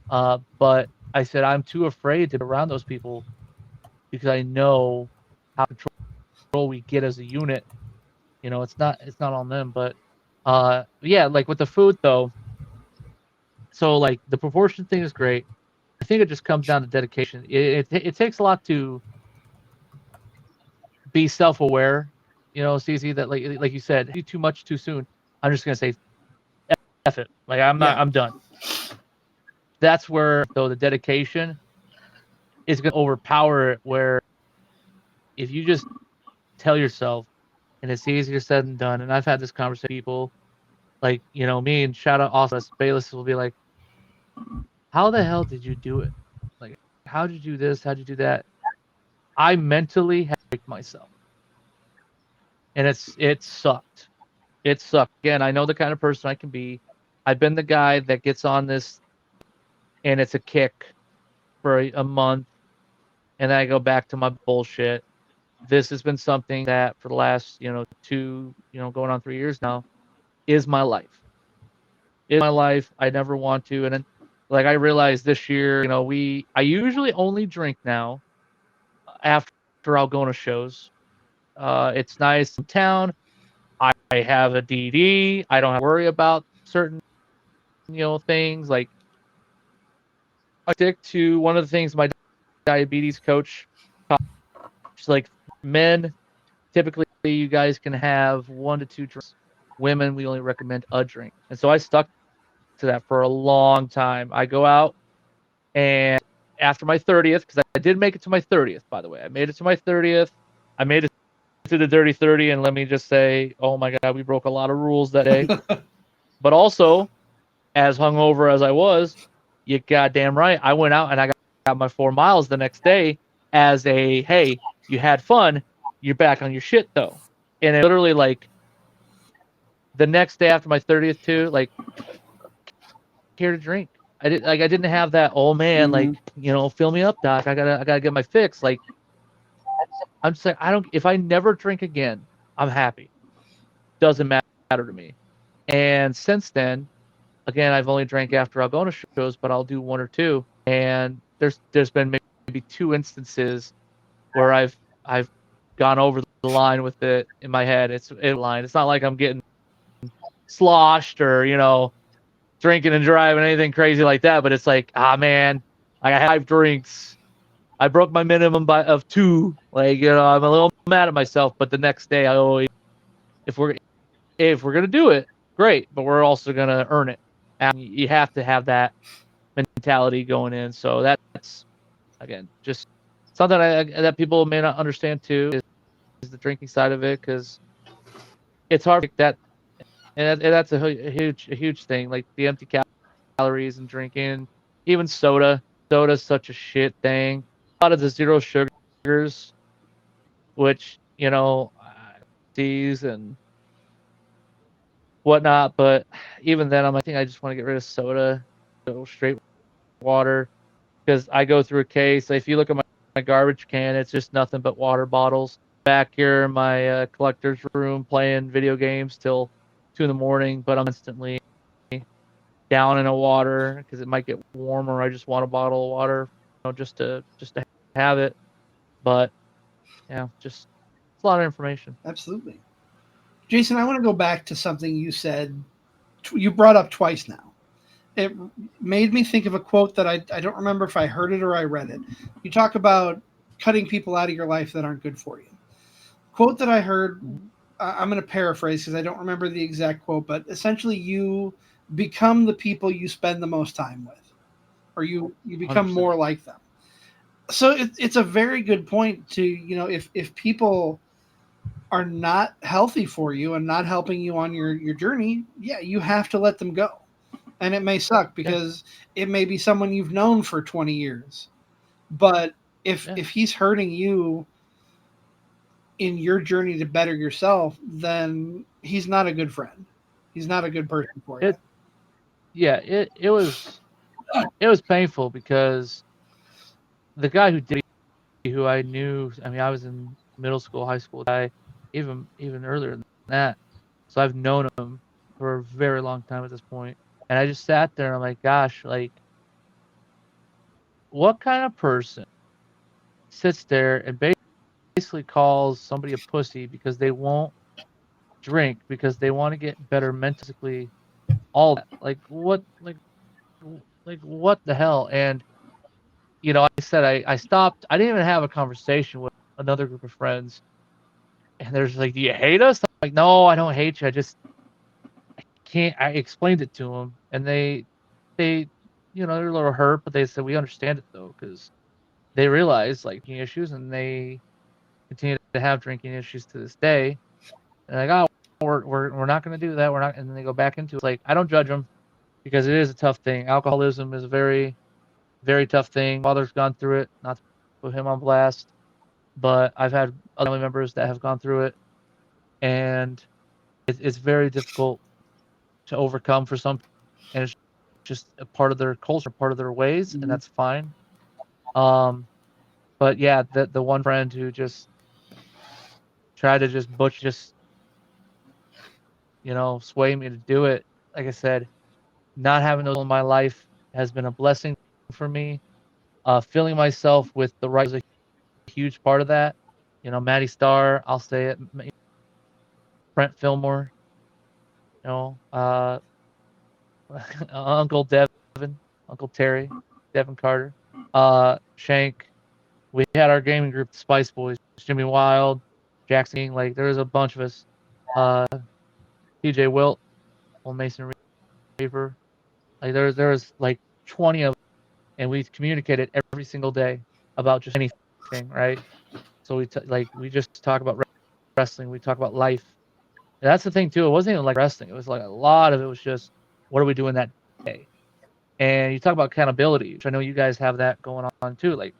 But I said, I'm too afraid to be around those people because I know how control we get as a unit. It's not on them, but yeah, like with the food though. So like the proportion thing is great. I think it just comes down to dedication. It takes a lot to be self-aware. CZ, that like you said, do too much too soon. I'm just gonna say, F it. Like I'm done. That's where though the dedication is gonna overpower it. Where if you just tell yourself, and it's easier said than done. And I've had this conversation with people, like me and shout out also Bayless will be like, how the hell did you do it? Like, how did you do this? How did you do that? I mentally had to break myself, and it sucked. It sucked. Again, I know the kind of person I can be. I've been the guy that gets on this and it's a kick for a month, and then I go back to my bullshit. This has been something that for the last, 2, going on 3 years now, is my life. Is my life. I never want to. And then, like, I realized this year, I usually only drink now after I'll go to shows. It's nice in town. I have a DD. I don't have to worry about certain, things. Like, I stick to one of the things my diabetes coach taught. She's like, men, typically you guys can have 1 to 2 drinks. Women, we only recommend a drink. And so I stuck to that for a long time. I go out, and after my 30th, because I did make it to my 30th, by the way. I made it to my 30th. I made it to the Dirty 30, and let me just say, oh my God, we broke a lot of rules that day. But also, as hungover as I was, you goddamn right, I went out and I got my 4 miles the next day as a, hey, you had fun, you're back on your shit though. And it literally, like, the next day after my 30th too, like, care to drink. I didn't have that, oh man, like, fill me up, doc. I gotta get my fix. Like, I'm just like, if I never drink again, I'm happy. Doesn't matter to me. And since then, again, I've only drank after I'll go to shows, but I'll do 1 or 2. And there's been maybe 2 instances where I've gone over the line with it in my head. It's a line. It's not like I'm getting sloshed or, drinking and driving, anything crazy like that. But it's like, man, I had 5 drinks. I broke my minimum of 2. Like, I'm a little mad at myself. But the next day, I always, if we're gonna do it, great. But we're also gonna earn it. And you have to have that mentality going in. So that's, again, just something that people may not understand too, is the drinking side of it, because it's hard to that. And that's a huge thing, like the empty calories and drinking, even soda. Soda's such a shit thing. A lot of the zero sugars, which, teas and whatnot. But even then, I think I just want to get rid of soda, go straight water, because I go through a case. If you look at my garbage can, it's just nothing but water bottles. Back here in my collector's room playing video games till 2 in the morning, but I'm instantly down in a water because it might get warmer. I just want a bottle of water, just to have it. But yeah, just it's a lot of information. Absolutely. Jason, I want to go back to something you said. You brought up twice now. It made me think of a quote that I don't remember if I heard it or I read it. You talk about cutting people out of your life that aren't good for you. Quote that I heard, I'm going to paraphrase because I don't remember the exact quote, but essentially you become the people you spend the most time with, or you become 100%. more like them. So it's a very good point to, if people are not healthy for you and not helping you on your journey, yeah, you have to let them go. And it may suck because it may be someone you've known for 20 years. But if he's hurting you in your journey to better yourself, then he's not a good friend. He's not a good person for you. It was painful because the guy who I knew, I mean, I was in middle school, high school, even earlier than that. So I've known him for a very long time at this point. And I just sat there and I'm like, gosh, like, what kind of person sits there and basically calls somebody a pussy because they won't drink, because they want to get better mentally, all that? Like, what the hell? And, I said, I stopped. I didn't even have a conversation with another group of friends. And there's like, do you hate us? I'm like, no, I don't hate you. I explained it to them, and they, they're a little hurt, but they said, we understand it though, because they realize, like, drinking issues, and they continue to have drinking issues to this day. And like, oh, we're not going to do that. We're not. And then they go back into it. Like, I don't judge them because it is a tough thing. Alcoholism is a very, very tough thing. Father's gone through it, not to put him on blast, but I've had other family members that have gone through it, and it's very difficult to overcome for some, and it's just a part of their culture, part of their ways, and that's fine. But yeah, the one friend who just tried to just sway me to do it. Like I said, not having those in my life has been a blessing for me. Filling myself with the right is a huge part of that. Maddie Starr, I'll say it. Brent Fillmore, Uncle Devin, Uncle Terry, Devin Carter, Shank. We had our gaming group, the Spice Boys, Jimmy Wild, Jackson. Like there was a bunch of us. TJ Wilt, old Mason Reaper. Like there was like 20 of us, and we communicated every single day about just anything, right? So we just talk about wrestling. We talk about life. And that's the thing too. It wasn't even like wrestling. It was like a lot of it was just what are we doing that day? And you talk about accountability, which I know you guys have that going on too. Like,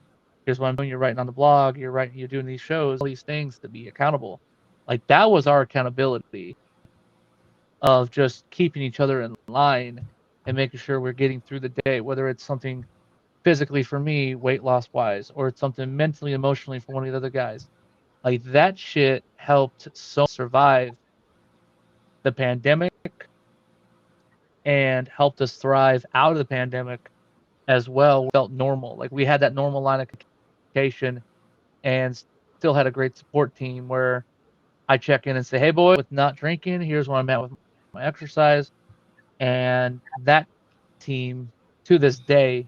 here's what I'm doing. You're writing on the blog. You're doing these shows, all these things to be accountable. Like that was our accountability of just keeping each other in line and making sure we're getting through the day, whether it's something physically for me, weight loss wise, or it's something mentally, emotionally for one of the other guys. Like that shit helped so survive the pandemic and helped us thrive out of the pandemic as well. We felt normal. Like we had that normal line of communication and still had a great support team where I check in and say, hey, boy, with not drinking, here's where I'm at with my exercise. And that team to this day,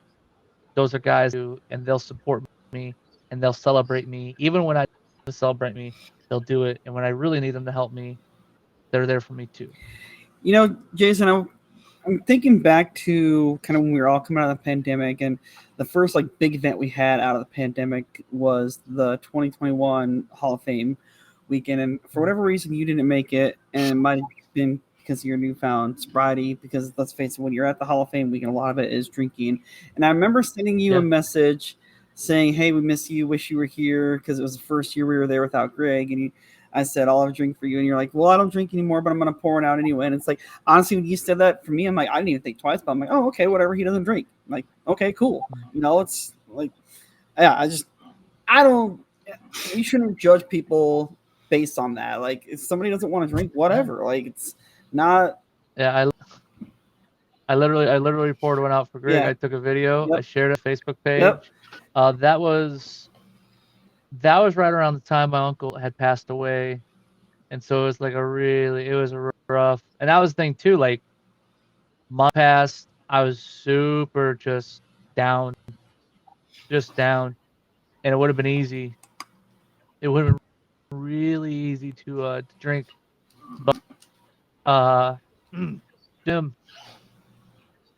those are guys who, and they'll support me and they'll celebrate me. Even when I celebrate me, they'll do it. And when I really need them to help me, they're there for me too. Jason, I'm thinking back to kind of when we were all coming out of the pandemic, and the first like big event we had out of the pandemic was the 2021 Hall of Fame weekend. And for whatever reason, you didn't make it, and it might have been because of your newfound sobriety. Because let's face it, when you're at the Hall of Fame weekend, a lot of it is drinking. And I remember sending you a message saying, "Hey, we miss you. Wish you were here," because it was the first year we were there without Greg, and I said, I'll have a drink for you. And you're like, well, I don't drink anymore, but I'm going to pour it out anyway. And it's like, honestly, when you said that for me, I'm like, I didn't even think twice, but I'm like, oh, okay, whatever. He doesn't drink. I'm like, okay, cool. It's like, yeah, you shouldn't judge people based on that. Like if somebody doesn't want to drink, whatever. Like it's not. Yeah. I literally poured one out for Greg. Yeah. I took a video. Yep. I shared it on Facebook page. Yep. That was right around the time my uncle had passed away. And so it was like it was a rough, and that was the thing too, like mom passed, I was super just down, and it would have been easy. It would have been really easy to drink, but Jim,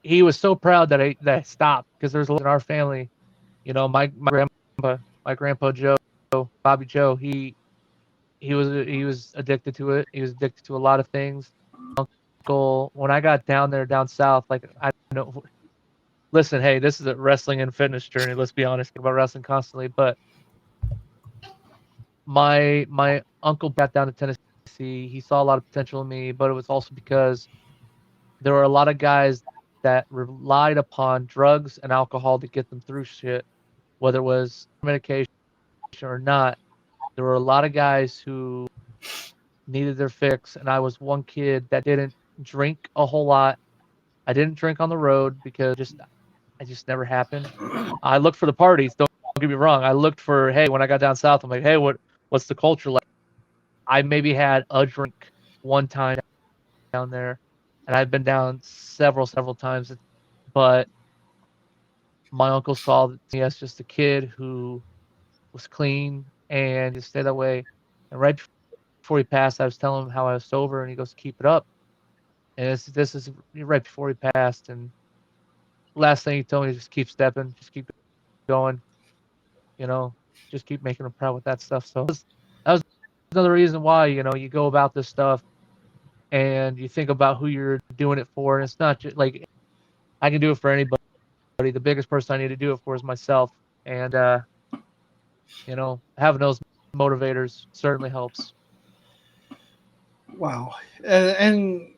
he was so proud that I stopped because there's a lot in our family, my grandpa Joe, Bobby Joe, he was addicted to it. He was addicted to a lot of things. Uncle, when I got down south, like I know, listen, hey, this is a wrestling and fitness journey. Let's be honest about wrestling constantly. But my uncle got down to Tennessee. He saw a lot of potential in me, but it was also because there were a lot of guys that relied upon drugs and alcohol to get them through shit, whether it was medication or not. There were a lot of guys who needed their fix, and I was one kid that didn't drink a whole lot. I didn't drink on the road because I just never happened. I looked for the parties. Don't get me wrong. I looked for, hey, when I got down south, I'm like, hey, what's the culture like? I maybe had a drink one time down there, and I've been down several times. But my uncle saw me as just a kid who was clean and just stayed that way. And right before he passed, I was telling him how I was sober, and he goes, keep it up. And this is right before he passed, and last thing he told me is just keep stepping, just keep going, just keep making him proud with that stuff. So that was another reason why, you go about this stuff and you think about who you're doing it for. And it's not just like I can do it for anybody. The biggest person I need to do it for is myself. And, having those motivators certainly helps. Wow. And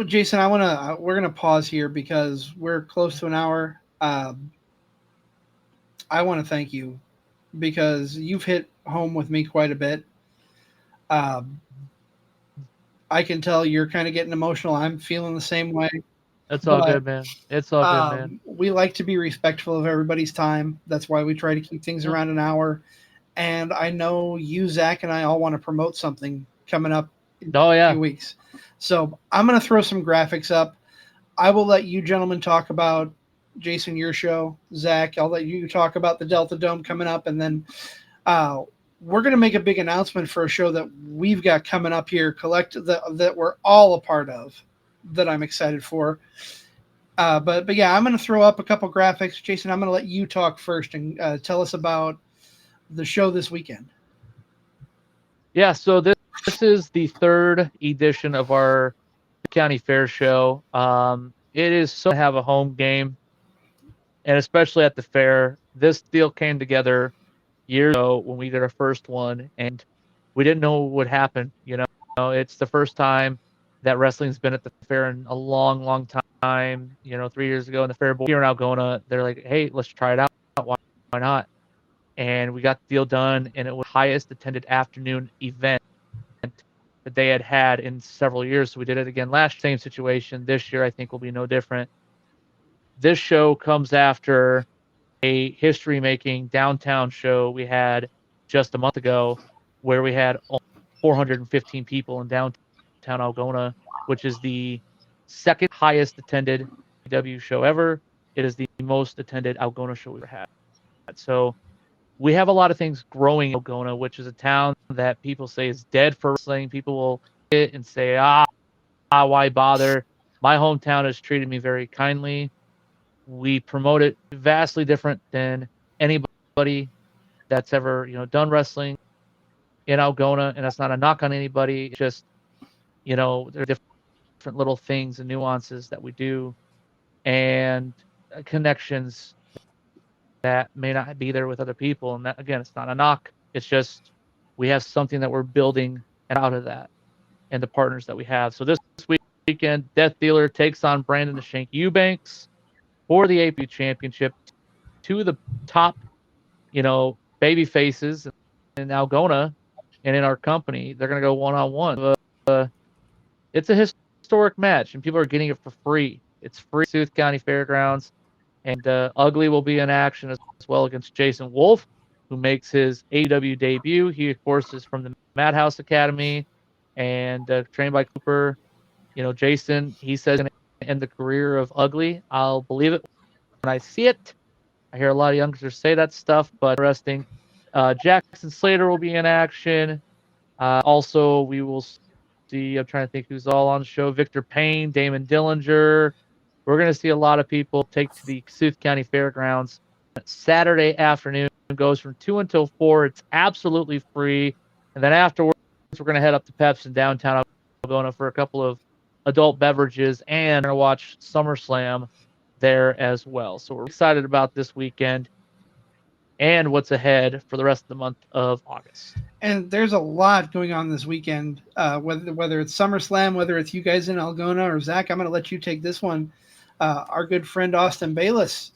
Jason, we're gonna pause here because we're close to an hour. I want to thank you because you've hit home with me quite a bit. Um, I can tell you're kind of getting emotional. I'm feeling the same way. It's all But good, man. It's all good, man. we like to be respectful of everybody's time. That's why we try to keep things Yeah. around an hour. And I know you, Zach, and I all want to promote something coming up in Oh a yeah. few weeks. So I'm going to throw some graphics up. I will let you gentlemen talk about, Jason, your show. Zach, I'll let you talk about the Delta Dome coming up. And then we're going to make a big announcement for a show that we've got coming up here, that we're all a part of, that I'm excited for. But yeah, I'm going to throw up a couple graphics. Jason, I'm going to let you talk first and tell us about the show this weekend. Yeah, so this is the third edition of our county fair show. It is so to have a home game, and especially at the fair. This deal came together years ago when we did our first one, and we didn't know what would happen. It's the first time that wrestling's been at the fair in a long, long time. 3 years ago in the fair board here in Algona, they're like, "Hey, let's try it out. Why not?" And we got the deal done, and it was the highest attended afternoon event that they had in several years. So we did it again last year, same situation. This year, I think will be no different. This show comes after a history-making downtown show we had just a month ago, where we had 415 people in downtown Algona, which is the second highest attended AEW show ever. It is the most attended Algona show we've ever had. So we have a lot of things growing in Algona, which is a town that people say is dead for wrestling. People will sit and say, why bother? My hometown has treated me very kindly. We promote it vastly different than anybody that's ever, done wrestling in Algona. And that's not a knock on anybody. It's just, there are different little things and nuances that we do, and connections that may not be there with other people. And that, again, it's not a knock. It's just we have something that we're building out of that and the partners that we have. So this weekend, Death Dealer takes on Brandon the Shank Eubanks for the AP Championship. Two of the top, baby faces in Algona and in our company. They're going to go one-on-one. It's a historic match, and people are getting it for free. It's free at South County Fairgrounds. And Ugly will be in action as well against Jason Wolf, who makes his AEW debut. He, of course, is from the Madhouse Academy and trained by Cooper. Jason, he says, going to end the career of Ugly. I'll believe it when I see it. I hear a lot of youngsters say that stuff, but interesting. Jackson Slater will be in action. Also, we will see, I'm trying to think who's all on the show. Victor Payne, Damon Dillinger. We're going to see a lot of people take to the South County Fairgrounds Saturday afternoon. It goes from 2 until 4. It's absolutely free. And then afterwards, we're going to head up to Pepsi in downtown Algona for a couple of adult beverages, and we're going to watch SummerSlam there as well. So we're excited about this weekend and what's ahead for the rest of the month of August. And there's a lot going on this weekend, whether it's SummerSlam, whether it's you guys in Algona, or Zach, I'm going to let you take this one. Our good friend Austin Bayless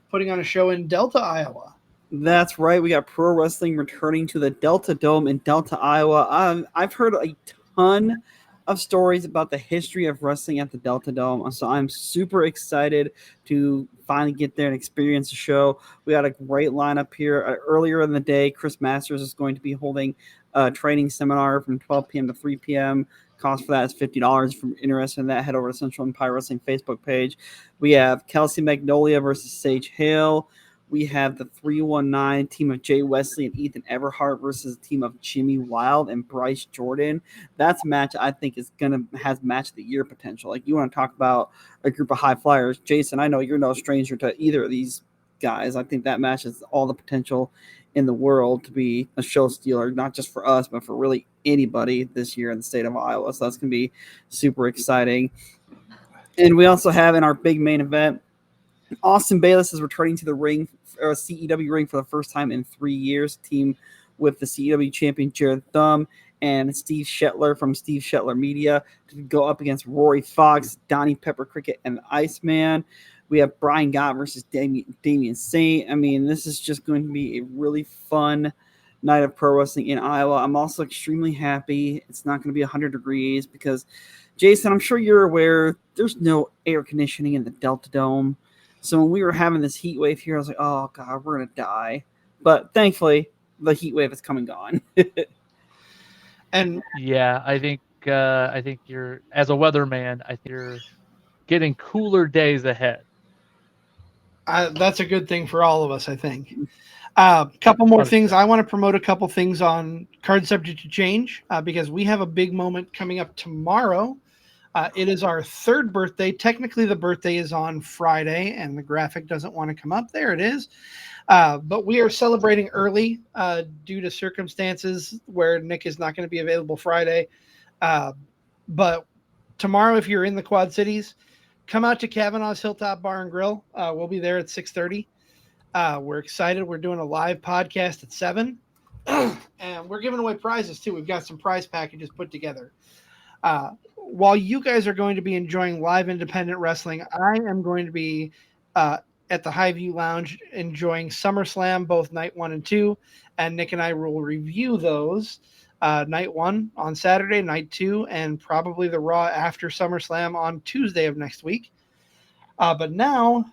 putting on a show in Delta, Iowa. That's right. We got pro wrestling returning to the Delta Dome in Delta, Iowa. I've heard a ton of stories about the history of wrestling at the Delta Dome, so I'm super excited to finally get there and experience the show. We got a great lineup here. Earlier in the day, Chris Masters is going to be holding a training seminar from 12 p.m. to 3 p.m. Cost for that is $50. If you're interested in that, head over to Central Empire Wrestling Facebook page. We have Kelsey Magnolia versus Sage Hale. We have the 319 team of Jay Wesley and Ethan Everhart versus the team of Jimmy Wild and Bryce Jordan. That's a match I think has match of the year potential. Like, you want to talk about a group of high flyers. Jason, I know you're no stranger to either of these guys. I think that match has all the potential in the world to be a show stealer, not just for us, but for really anybody this year in the state of Iowa. So that's going to be super exciting. And we also have in our big main event, Austin Bayless is returning to the ring, CEW ring, for the first time in 3 years. Team with the CEW champion Jared Thumb and Steve Shetler from Steve Shetler Media to go up against Rory Fox, Donnie Pepper Cricket, and Iceman. We have Brian Gott versus Damian Saint. I mean, this is just going to be a really fun night of pro wrestling in Iowa. I'm also extremely happy it's not going to be 100 degrees because, Jason, I'm sure you're aware there's no air conditioning in the Delta Dome. So when we were having this heat wave here, I was like, oh, God, we're going to die. But thankfully, the heat wave is come and gone. And Yeah, I think you're, as a weatherman, I think you're getting cooler days ahead. that's a good thing for all of us, I think. Couple more things. I want to promote a couple things on Card Subject to Change because we have a big moment coming up tomorrow. It is our 3rd birthday. Technically, the birthday is on Friday, and the graphic doesn't want to come up. There it is. But we are celebrating early due to circumstances where Nick is not going to be available Friday. But tomorrow, if you're in the Quad Cities, come out to Kavanaugh's Hilltop Bar and Grill. We'll be there at 6:30. We're excited. We're doing a live podcast at 7. And we're giving away prizes, too. We've got some prize packages put together. While you guys are going to be enjoying live independent wrestling, I am going to be at the Highview Lounge enjoying SummerSlam, both night 1 and 2. And Nick and I will review those. Night 1 on Saturday, night 2, and probably the Raw after SummerSlam on Tuesday of next week. But now,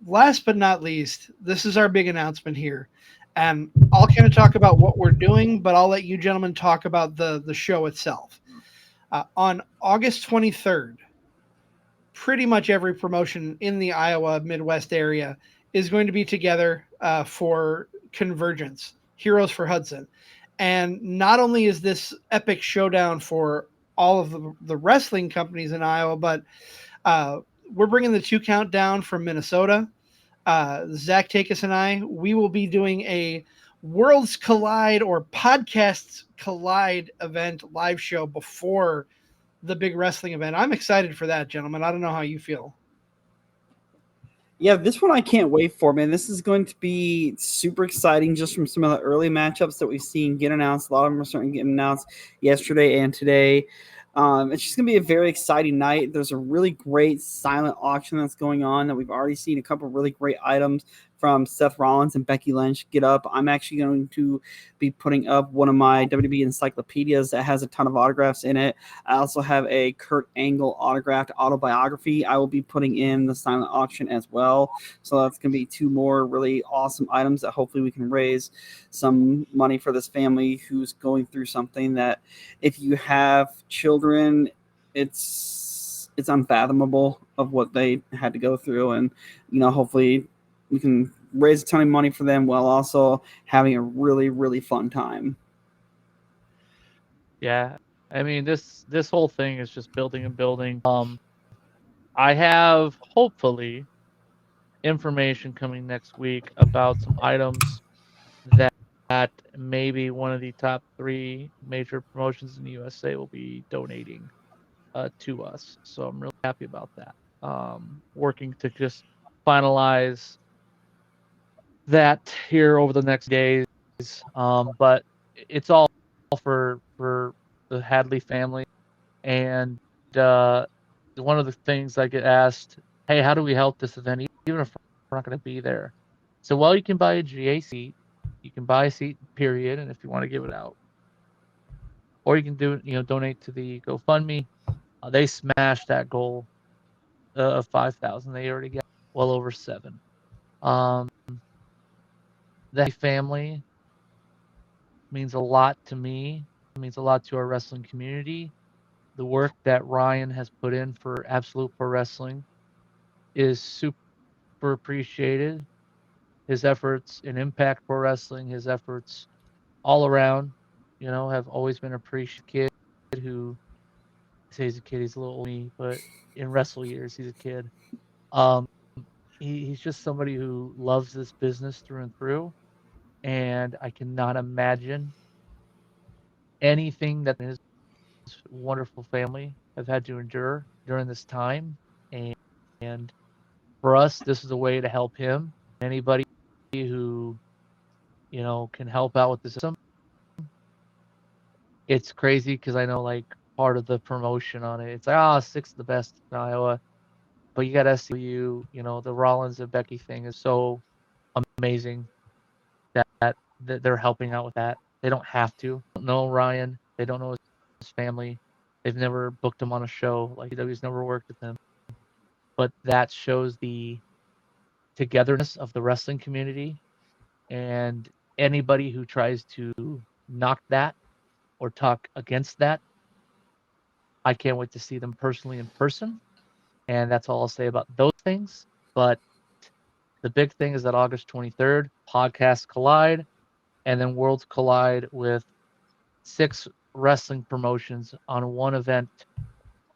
last but not least, this is our big announcement here. And I'll kind of talk about what we're doing, but I'll let you gentlemen talk about the show itself. On August 23rd, pretty much every promotion in the Iowa Midwest area is going to be together for Convergence, Heroes for Hudson. And not only is this epic showdown for all of the wrestling companies in Iowa, but we're bringing the 2 Count down from Minnesota. Zach Takis and I, we will be doing a Worlds Collide or Podcasts Collide event live show before the big wrestling event. I'm excited for that, gentlemen. I don't know how you feel. Yeah, this one I can't wait for, man. This is going to be super exciting just from some of the early matchups that we've seen get announced. A lot of them are starting to get announced yesterday and today. It's just going to be a very exciting night. There's a really great silent auction that's going on that we've already seen a couple of really great items from Seth Rollins and Becky Lynch get up. I'm actually going to be putting up one of my WWE encyclopedias that has a ton of autographs in it. I also have a Kurt Angle autographed autobiography I will be putting in the silent auction as well. So that's going to be 2 more really awesome items that hopefully we can raise some money for this family who's going through something that, if you have children, it's unfathomable of what they had to go through. And, hopefully we can raise a ton of money for them while also having a really, really fun time. Yeah, I mean, this whole thing is just building and building. I have hopefully information coming next week about some items that maybe one of the top 3 major promotions in the USA will be donating to us. So I'm really happy about that. Working to just finalize that here over the next days. But it's all for the Hadley family. And one of the things I get asked, hey, how do we help this event, even if we're not going to be there? So, well, you can buy a GA seat. You can buy a seat, period, and if you want to give it out. Or you can donate to the GoFundMe. They smashed that goal of 5,000. They already got well over 7. That family means a lot to me. It means a lot to our wrestling community. The work that Ryan has put in for Absolute Pro Wrestling is super appreciated. His efforts in Impact Pro Wrestling, his efforts all around, have always been appreciated. Kid who, I say he's a kid, he's a little old me, but in wrestle years, he's a kid. He's just somebody who loves this business through and through, and I cannot imagine anything that his wonderful family have had to endure during this time. And for us, this is a way to help him. Anybody who, can help out with the system, it's crazy because I know like part of the promotion on it. It's like, 6 of the best in Iowa. But you got SCU, the Rollins and Becky thing is so amazing that they're helping out with that. They don't have to. They don't know Ryan. They don't know his family. They've never booked him on a show. Like he's never worked with him. But that shows the togetherness of the wrestling community, and anybody who tries to knock that or talk against that, I can't wait to see them personally in person. And that's all I'll say about those things. But the big thing is that August 23rd, podcasts collide, and then worlds collide with 6 wrestling promotions on one event.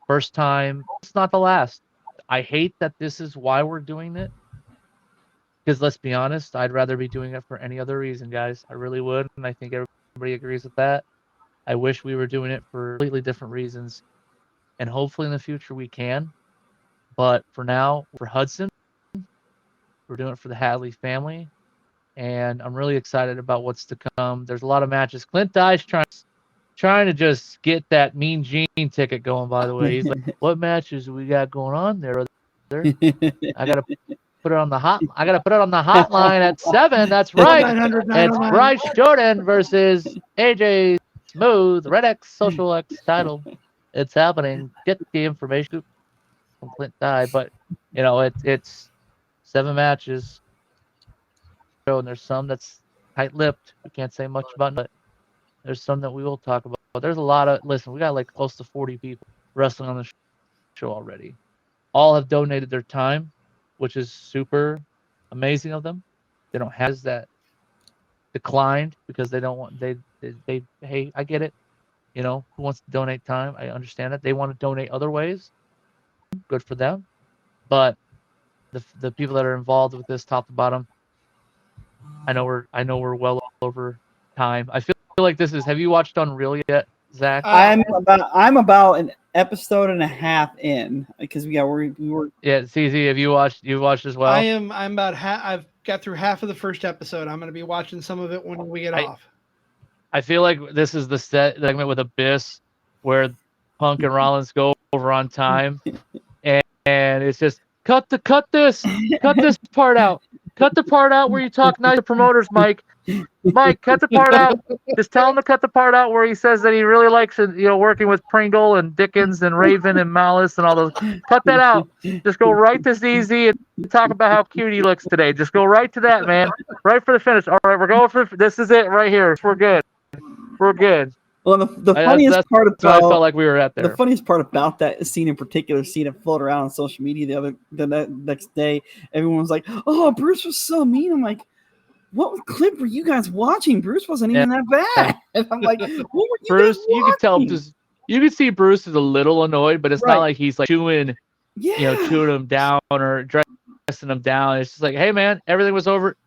First time, it's not the last. I hate that this is why we're doing it. Because let's be honest, I'd rather be doing it for any other reason, guys. I really would, and I think everybody agrees with that. I wish we were doing it for completely different reasons, and hopefully in the future we can. But for now, for Hudson, we're doing it for the Hadley family, and I'm really excited about what's to come. There's a lot of matches. Clint Dye's trying to just get that Mean Gene ticket going, by the way. He's like, what matches we got going on there? I gotta put it on the hotline at 7. That's right. 900, It's 909. Bryce Jordan versus AJ Smooth, Red X Social X title. It's happening. Get the information from Clint Dye, but it's 7 matches. And there's some that's tight-lipped. We can't say much about it, but there's some that we will talk about. But there's a lot of we got like close to 40 people wrestling on the show already. All have donated their time, which is super amazing of them. They don't have that declined because they don't want they hey, I get it. Who wants to donate time? I understand it. They want to donate other ways. Good for them. But the people that are involved with this top to bottom, I know we're well over time. I feel like this is. Have you watched Unreal yet, Zach? I'm about an episode and a half in because we were. Yeah, CZ, have you watched? You've watched as well. I'm about I've got through half of the first episode. I'm going to be watching some of it when we get off. I feel like this is the segment with Abyss where Punk and Rollins go over on time, and it's just cut this part out. Cut the part out where you talk nice to promoters, Mike. Mike, cut the part out. Just tell him to cut the part out where he says that he really likes working with Pringle and Dickens and Raven and Malice and all those. Cut that out. Just go right to ZZ and talk about how cute he looks today. Just go right to that, man. Right for the finish. All right, we're going for this is it right here. We're good. We're good. Well, the funniest part about I felt like we were at there. The funniest part about that scene in particular, seeing it float around on social media the next day, everyone was like, "Oh, Bruce was so mean." I'm like, "What clip were you guys watching? Bruce wasn't even that bad." And I'm like, "What were you Bruce, guys you could tell watching?" you could see Bruce is a little annoyed, but it's not like he's like chewing him down or dressing him down. It's just like, hey man, everything was over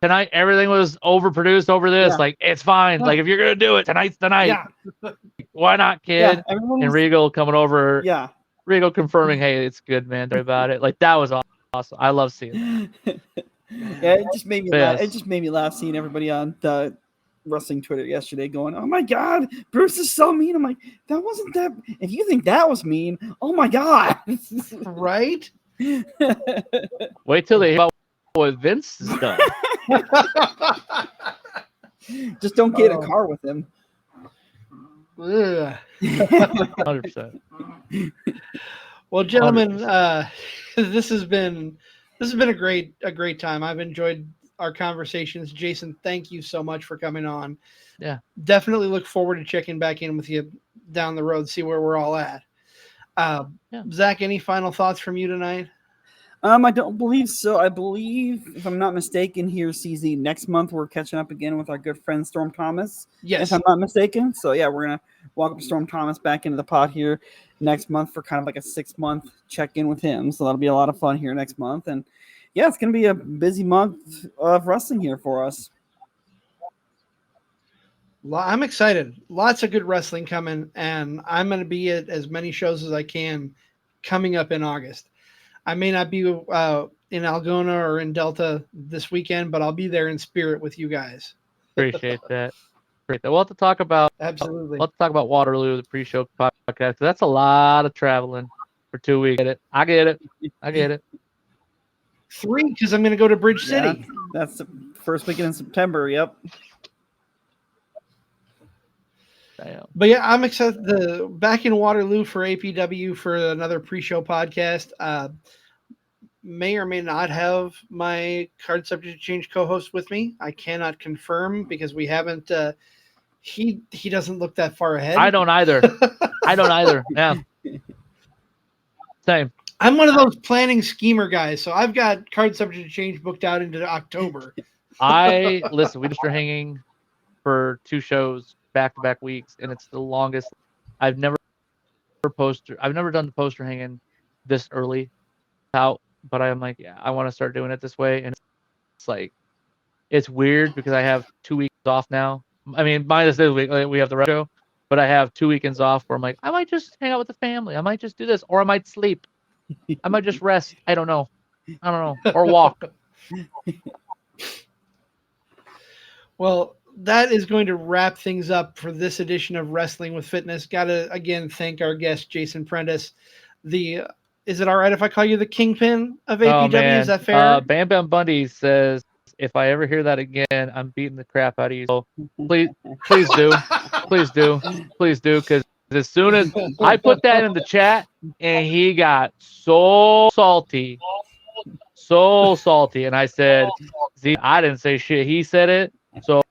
tonight. Everything was overproduced over this. Like it's fine. Like if you're gonna do it, tonight's the night. Why not, kid? And Regal coming over. Yeah. Regal confirming, hey, it's good, man. Don't worry about it. Like that was awesome. I love seeing that. Yeah, it just made me laugh. It just made me laugh seeing everybody on the wrestling Twitter yesterday going, "Oh my God, Bruce is so mean." I'm like, that wasn't that. If you think that was mean, oh my God, right? Wait till they hear about what Vince has done. Just don't get in a car with him. 100%. Well, gentlemen, this has been a great time. I've enjoyed our conversations. Jason, thank you so much for coming on. Yeah, definitely look forward to checking back in with you down the road, see where we're all at. Zach, any final thoughts from you tonight? I don't believe so. I believe, if I'm not mistaken, here, CZ, next month we're catching up again with our good friend Storm Thomas. Yes. If I'm not mistaken. So, yeah, we're going to welcome Storm Thomas back into the pod here next month for kind of like a 6-month check-in with him. So that'll be a lot of fun here next month. And, yeah, it's going to be a busy month of wrestling here for us. I'm excited. Lots of good wrestling coming, and I'm going to be at as many shows as I can coming up in August. I may not be in Algona or in Delta this weekend, but I'll be there in spirit with you guys. Appreciate that. create that. We'll have to talk about Absolutely. Waterloo, the pre-show podcast. 'Cause that's a lot of traveling for 2 weeks. I get it. 3, because I'm going to go to Bridge Yeah, City. that's the first weekend in September. Yep. Damn. But yeah, I'm excited. Back in Waterloo for APW for another pre-show podcast. May or may not have my card subject to change co-host with me. I cannot confirm because we haven't. He doesn't look that far ahead. I don't either. Yeah. Same. I'm one of those planning schemer guys, so I've got card subject to change booked out into October. Listen, we just are hanging for 2 shows back-to-back weeks, and it's the longest. I've never done the poster hanging this early out, but I'm like, yeah, I want to start doing it this way, and it's like, it's weird because I have 2 weeks off now. I mean, minus this week, we have the rest show, but I have 2 weekends off where I'm like, I might just hang out with the family. I might just do this, or I might sleep. I might just rest. I don't know, or walk. Well, that is going to wrap things up for this edition of Wrestling with Fitness. Got to, again, thank our guest, Jason Prentice. Is it all right if I call you the Kingpin of APW? Oh, man. Is that fair? Bam Bam Bundy says, if I ever hear that again, I'm beating the crap out of you. So please do. Because as soon as I put that in the chat, and he got so salty. And I said, see, I didn't say shit. He said it. So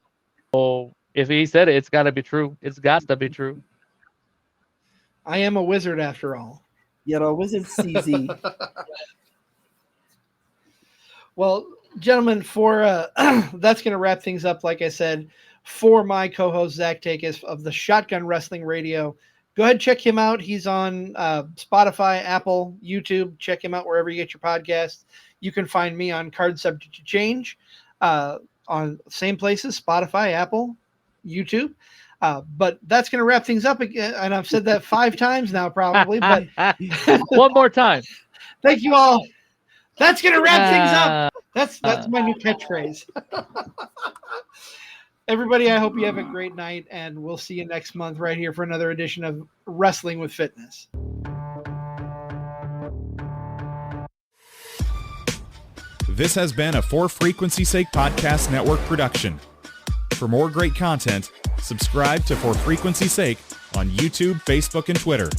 if he said it, it's got to be true. It's got to be true. I am a wizard after all. Yeah, a wizard CZ. Well, gentlemen, for that's going to wrap things up. Like I said, for my co-host Zach Takis of the Shotgun Wrestling Radio, go ahead and check him out. He's on Spotify, Apple, YouTube. Check him out wherever you get your podcasts. You can find me on Card Subject to Change on same places, Spotify, Apple, YouTube. But that's going to wrap things up again. And I've said that 5 times now, probably. But one more time. Thank you all. That's going to wrap things up. That's my new catchphrase. Everybody, I hope you have a great night, and we'll see you next month right here for another edition of Wrestling with Fitness. This has been a For Frequency's Sake Podcast Network production. For more great content, subscribe to For Frequency's Sake on YouTube, Facebook, and Twitter.